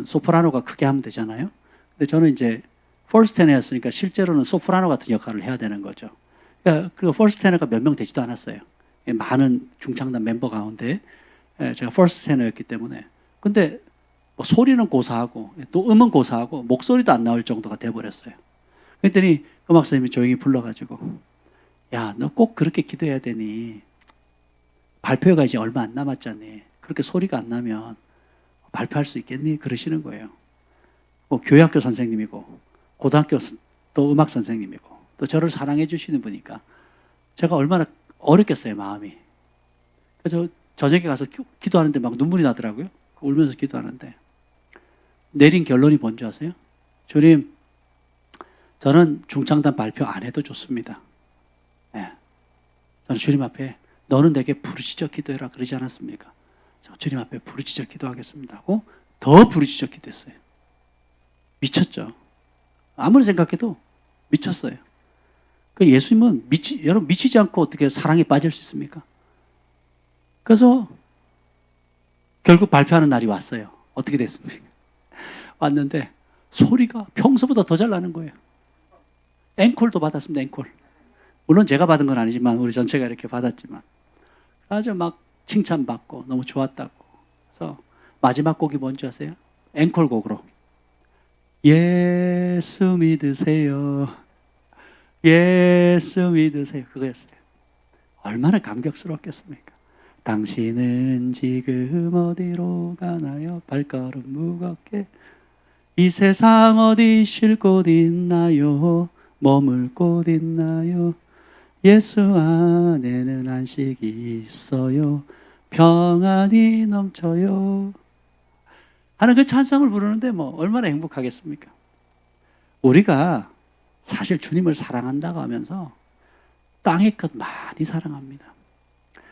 소프라노가 크게 하면 되잖아요. 근데 저는 이제 퍼스트 테너였으니까 실제로는 소프라노 같은 역할을 해야 되는 거죠. 그리고 퍼스트 테너가 몇 명 되지도 않았어요. 많은 중창단 멤버 가운데 제가 퍼스트 테너였기 때문에. 근데 소리는 고사하고 또 음은 고사하고 목소리도 안 나올 정도가 돼버렸어요. 그랬더니 음악 선생님이 조용히 불러가지고 야, 너 꼭 그렇게 기도해야 되니? 발표가 이제 얼마 안 남았잖니. 그렇게 소리가 안 나면 발표할 수 있겠니? 그러시는 거예요. 교회학교 선생님이고 고등학교 또 음악 선생님이고 또 저를 사랑해 주시는 분이니까 제가 얼마나 어렵겠어요, 마음이. 그래서 저녁에 가서 기도하는데 막 눈물이 나더라고요. 울면서 기도하는데 내린 결론이 뭔지 아세요? 주님, 저는 중창단 발표 안 해도 좋습니다. 저는 주님 앞에 너는 내게 부르짖어 기도해라 그러지 않았습니까? 주님 앞에 부르짖어 기도하겠습니다 하고 더 부르짖어 기도했어요. 미쳤죠. 아무리 생각해도 미쳤어요. 예수님은 여러분 미치지 않고 어떻게 사랑에 빠질 수 있습니까? 그래서 결국 발표하는 날이 왔어요. 어떻게 됐습니까? 왔는데 소리가 평소보다 더 잘 나는 거예요. 앵콜도 받았습니다. 앵콜. 물론 제가 받은 건 아니지만 우리 전체가 이렇게 받았지만 아주 막 칭찬받고 너무 좋았다고. 그래서 마지막 곡이 뭔지 아세요? 앵콜 곡으로 예수 믿으세요. 예수 믿으세요. 그거였어요. 얼마나 감격스러웠겠습니까? 당신은 지금 어디로 가나요? 발걸음 무겁게 이 세상 어디 쉴 곳 있나요? 머물 곳 있나요? 예수 안에는 안식이 있어요. 평안이 넘쳐요. 하는 그 찬송을 부르는데 얼마나 행복하겠습니까? 우리가 사실 주님을 사랑한다고 하면서 땅의 것 많이 사랑합니다.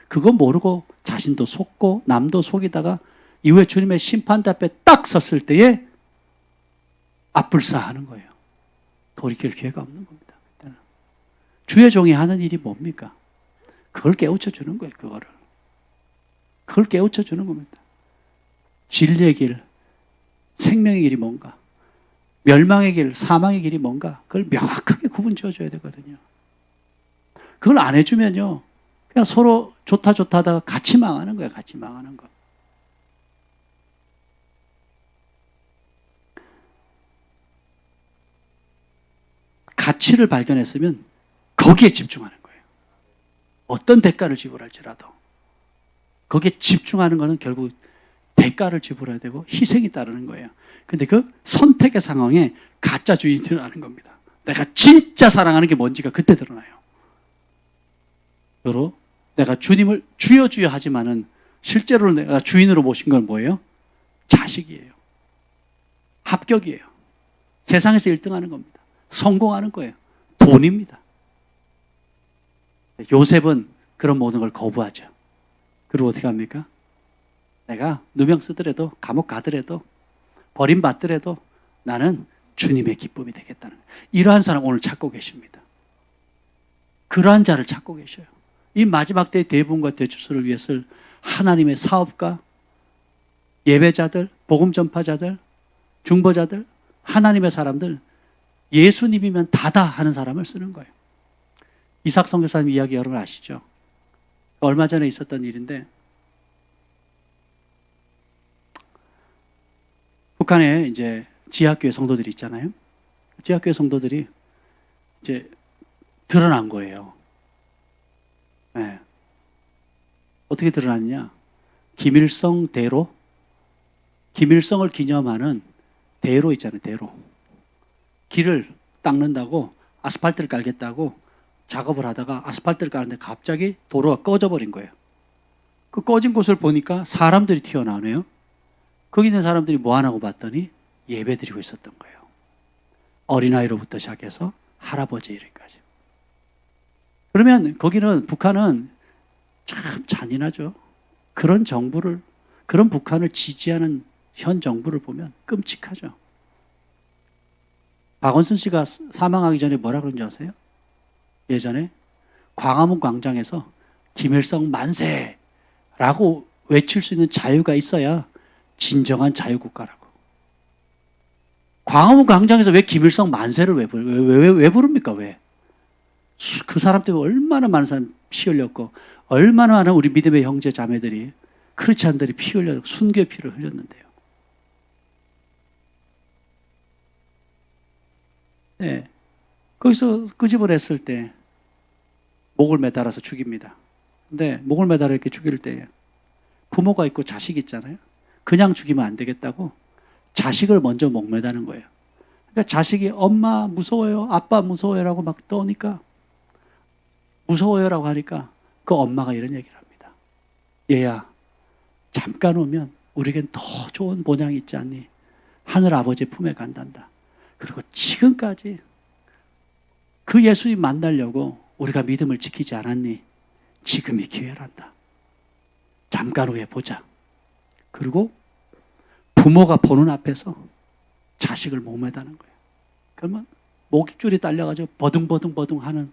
그거 모르고 자신도 속고 남도 속이다가 이후에 주님의 심판대 앞에 딱 섰을 때에 앞불사하는 거예요. 돌이킬 기회가 없는 겁니다. 주의 종이 하는 일이 뭡니까? 그걸 깨우쳐 주는 거예요. 그걸 깨우쳐 주는 겁니다. 진리의 길, 생명의 길이 뭔가, 멸망의 길, 사망의 길이 뭔가 그걸 명확하게 구분 지어줘야 되거든요. 그걸 안 해주면요 그냥 서로 좋다 하다가 같이 망하는 거예요. 같이 망하는 거. 가치를 발견했으면 거기에 집중하는 거예요. 어떤 대가를 지불할지라도. 거기에 집중하는 것은 결국 대가를 지불해야 되고 희생이 따르는 거예요. 근데 그 선택의 상황에 가짜주의이 드러나는 겁니다. 내가 진짜 사랑하는 게 뭔지가 그때 드러나요. 여러 내가 주님을 주여 주여 하지만은 실제로 내가 주인으로 모신 건 뭐예요? 자식이에요. 합격이에요. 세상에서 1등하는 겁니다. 성공하는 거예요. 돈입니다. 요셉은 그런 모든 걸 거부하죠. 그리고 어떻게 합니까? 내가 누명 쓰더라도 감옥 가더라도 버림받더라도 나는 주님의 기쁨이 되겠다는 거예요. 이러한 사람 오늘 찾고 계십니다. 그러한 자를 찾고 계셔요. 이 마지막 때의 대부분과 대추수를 위해 쓸 하나님의 사업가, 예배자들, 복음 전파자들, 중보자들, 하나님의 사람들, 예수님이면 다다 하는 사람을 쓰는 거예요. 이삭 선교사님 이야기 여러분 아시죠? 얼마 전에 있었던 일인데 북한에 이제 지하교회 성도들이 있잖아요. 지하교회 성도들이 이제 드러난 거예요. 네. 어떻게 드러났냐? 김일성 대로, 김일성을 기념하는 대로 있잖아요. 대로. 길을 닦는다고 아스팔트를 깔겠다고 작업을 하다가 아스팔트를 깔는데 갑자기 도로가 꺼져버린 거예요. 그 꺼진 곳을 보니까 사람들이 튀어나오네요. 거기 있는 사람들이 뭐 하나고 봤더니 예배 드리고 있었던 거예요. 어린아이로부터 시작해서 할아버지 이르기까지. 그러면 거기는 북한은 참 잔인하죠. 그런 정부를, 그런 북한을 지지하는 현 정부를 보면 끔찍하죠. 박원순 씨가 사망하기 전에 뭐라 그런지 아세요? 예전에 광화문 광장에서 김일성 만세라고 외칠 수 있는 자유가 있어야 진정한 자유국가라고. 광화문 광장에서 왜 김일성 만세를 왜 부릅니까? 왜? 그 사람 때문에 얼마나 많은 사람이 피 흘렸고 얼마나 많은 우리 믿음의 형제 자매들이 크리스찬들이 피 흘려 순교의 피를 흘렸는데요. 네. 거기서 끄집어냈을 때 목을 매달아서 죽입니다. 근데 목을 매달아 이렇게 죽일 때 부모가 있고 자식이 있잖아요. 그냥 죽이면 안 되겠다고 자식을 먼저 목 매다는 거예요. 그러니까 자식이 엄마 무서워요, 아빠 무서워요라고 막 떠니까 무서워요라고 하니까 그 엄마가 이런 얘기를 합니다. 얘야, 잠깐 오면 우리에겐 더 좋은 본향이 있지 않니? 하늘 아버지 품에 간단다. 그리고 지금까지 그 예수님 만나려고 우리가 믿음을 지키지 않았니? 지금이 기회란다. 잠깐 후에 보자. 그리고 부모가 보는 앞에서 자식을 목매다는 거예요. 그러면 목줄이 딸려가지고 버둥버둥 하는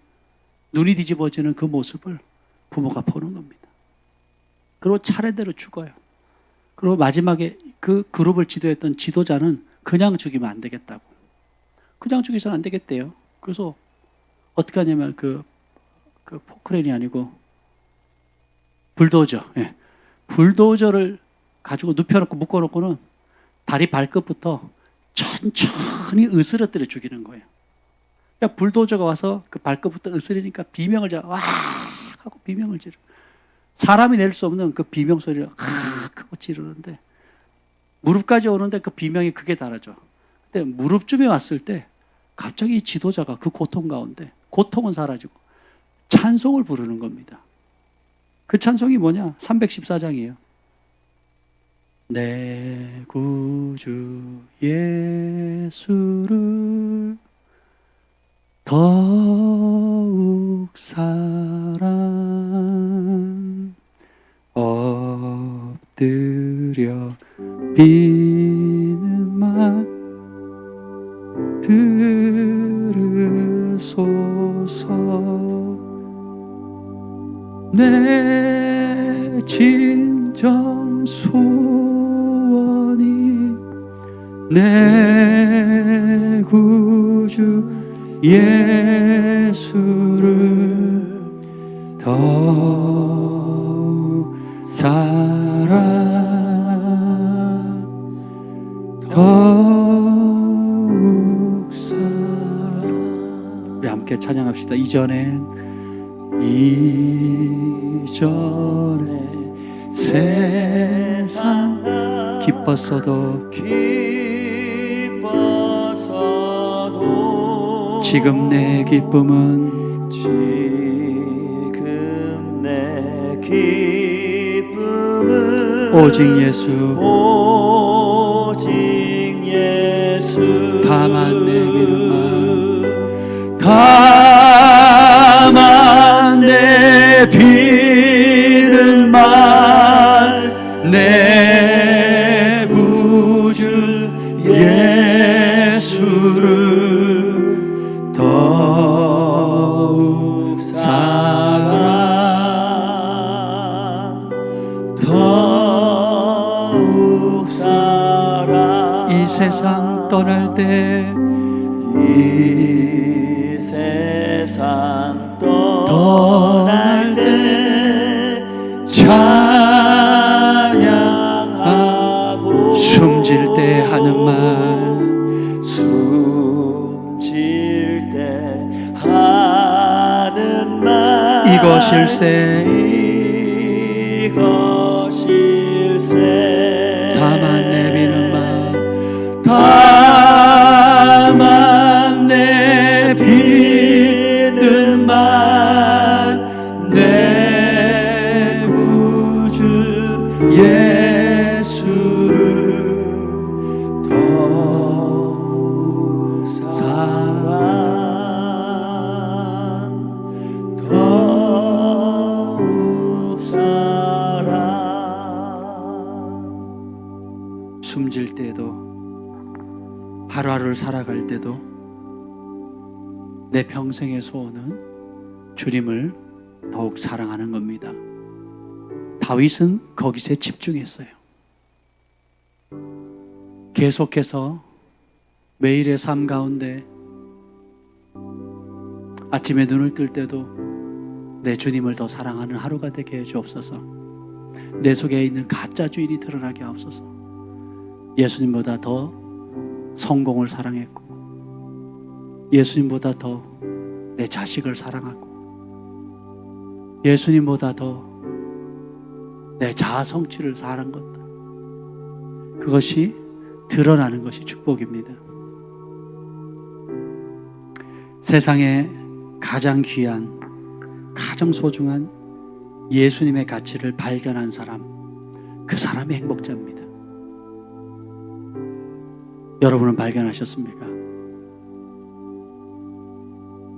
눈이 뒤집어지는 그 모습을 부모가 보는 겁니다. 그리고 차례대로 죽어요. 그리고 마지막에 그 그룹을 지도했던 지도자는 그냥 죽이면 안 되겠다고. 그냥 죽이서는 안 되겠대요. 그래서 어떻게 하냐면 그 포크레인이 아니고 불도저. 예. 불도저를 가지고 눕혀놓고 묶어놓고는 다리 발끝부터 천천히 으스러뜨려 죽이는 거예요. 그러니까 불도저가 와서 그 발끝부터 으스리니까 비명을 자, 와! 하고 비명을 지르. 사람이 낼 수 없는 그 비명 소리를 하고 지르는데 무릎까지 오는데 그 비명이 크게 달아져. 근데 무릎쯤에 왔을 때 갑자기 이 지도자가 그 고통 가운데 고통은 사라지고 찬송을 부르는 겁니다. 그 찬송이 뭐냐? 314장이에요. 내 구주 예수를 더욱 사랑 엎드려 비는 말 들으소서. 내 진정 소원이 내 구주 예수를 더욱 사랑 더욱 사랑. 이전에 세상 기뻤어도 지금 내 기쁨은 오직 예수 다만 내비는 말 다만 내비는 말 내 구주 예수를 더욱 사랑 더욱 사랑 이 세상 떠날 때 이 세상 떠날 때 찬양하고 숨질 때 하는 말 숨질 때 하는 말 이것일세 이것일세 다만 내비는 말 다만 내비는 말 내 구주 예수를 더욱 사랑 더욱 사랑 숨질 때도 하루하루를 살아갈 때도 내 평생의 소원은 주님을 더욱 사랑하는 겁니다. 다윗은 거기서 집중했어요. 계속해서 매일의 삶 가운데 아침에 눈을 뜰 때도 내 주님을 더 사랑하는 하루가 되게 해주옵소서. 내 속에 있는 가짜 주인이 드러나게 하옵소서. 예수님보다 더 성공을 사랑했고 예수님보다 더 내 자식을 사랑하고 예수님보다 더 내 자아 성취를 사랑한 것들 그것이 드러나는 것이 축복입니다. 세상에 가장 귀한 가장 소중한 예수님의 가치를 발견한 사람 그 사람이 행복자입니다. 여러분은 발견하셨습니까?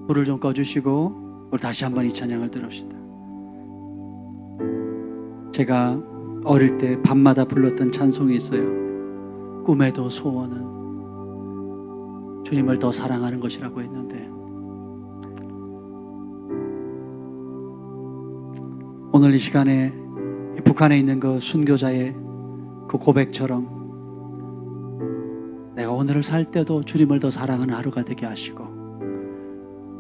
불을 좀 꺼주시고 우리 다시 한번 이 찬양을 들읍시다. 제가 어릴 때 밤마다 불렀던 찬송이 있어요. 꿈에도 소원은 주님을 더 사랑하는 것이라고 했는데 오늘 이 시간에 북한에 있는 그 순교자의 그 고백처럼 내가 오늘을 살 때도 주님을 더 사랑하는 하루가 되게 하시고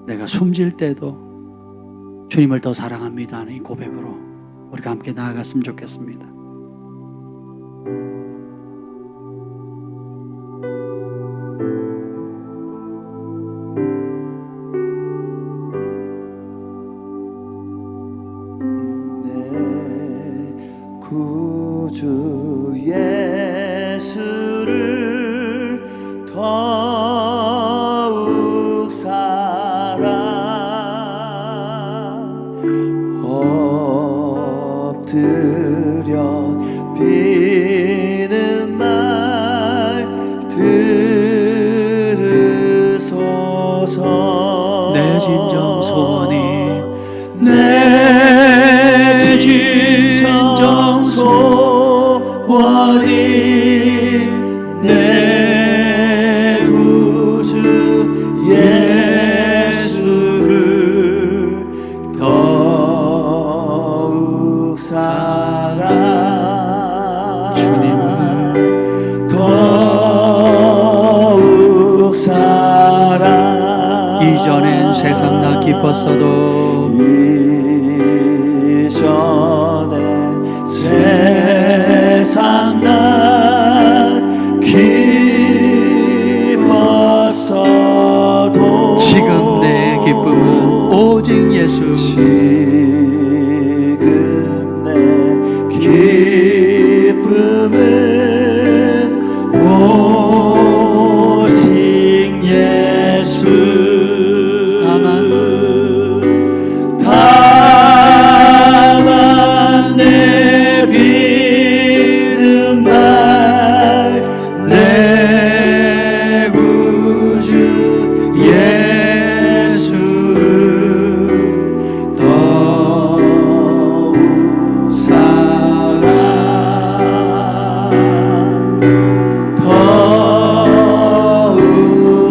내가 숨질 때도 주님을 더 사랑합니다 하는 이 고백으로 우리가 함께 나아갔으면 좋겠습니다. 내 구주 예수를 더욱 엎드려 비는 말 들으소서. 내 진정 소원이 내 진정 소원이 내 구주 예수를 더욱 사랑 주님을 더욱 사랑 이전엔 세상 나 기뻤어도 이전에 세상 난 기뻤어도 지금 내 기쁨은 지금 내 기쁨은 오직 예수 다만 내 믿음만 내 구주 예수를 더욱 사랑 더욱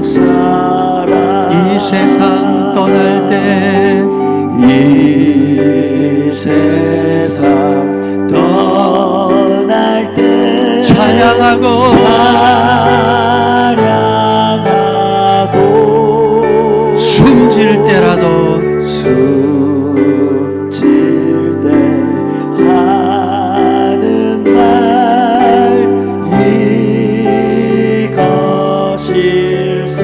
사랑 이 세상 떠날 때 이 세상 떠날 때 찬양하고 숨질 때라도 숨질 때 하는 말 이것일세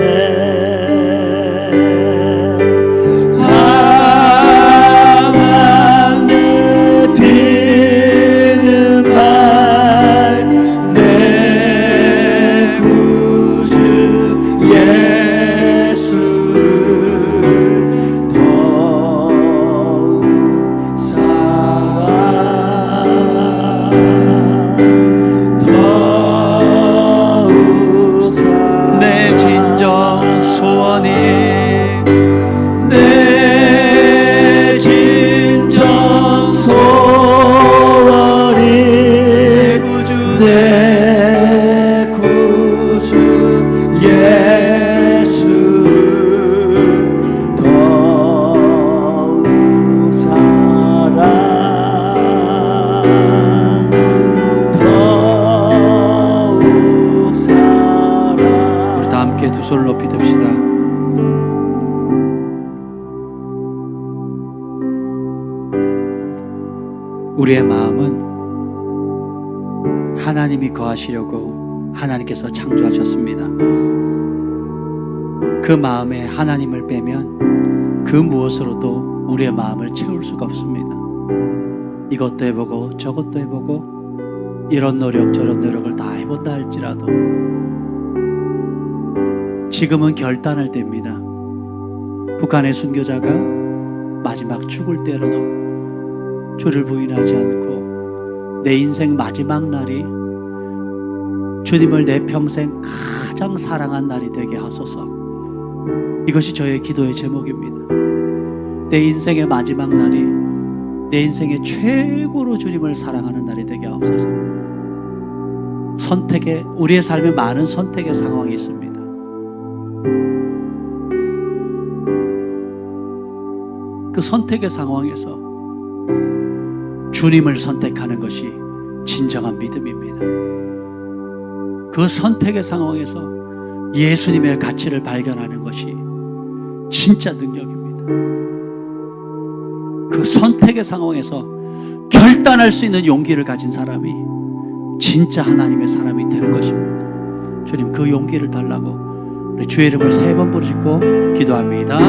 다만 내 비는 말 내 구주 예수를 더욱 사랑 더욱 사랑 내 진정 소원이 내 진정 소원이 내 구주 예수를 더욱 사랑 더욱 사랑 우리 다 함께 두 손을 높이 듭시다. 우리의 마음은 하나님이 거하시려고 하나님께서 창조하셨습니다. 그 마음에 하나님을 빼면 그 무엇으로도 우리의 마음을 채울 수가 없습니다. 이것도 해보고 저것도 해보고 이런 노력 저런 노력을 다 해본다 할지라도 지금은 결단할 때입니다. 북한의 순교자가 마지막 죽을 때라도 주를 부인하지 않고 내 인생 마지막 날이 주님을 내 평생 가장 사랑한 날이 되게 하소서. 이것이 저의 기도의 제목입니다. 내 인생의 마지막 날이 내 인생의 최고로 주님을 사랑하는 날이 되게 하옵소서. 선택의 우리의 삶에 많은 선택의 상황이 있습니다. 그 선택의 상황에서 주님을 선택하는 것이 진정한 믿음입니다. 그 선택의 상황에서 예수님의 가치를 발견하는 것이 진짜 능력입니다. 그 선택의 상황에서 결단할 수 있는 용기를 가진 사람이 진짜 하나님의 사람이 되는 것입니다. 주님 그 용기를 달라고 우리 주의 이름을 3번 부르짖고 기도합니다.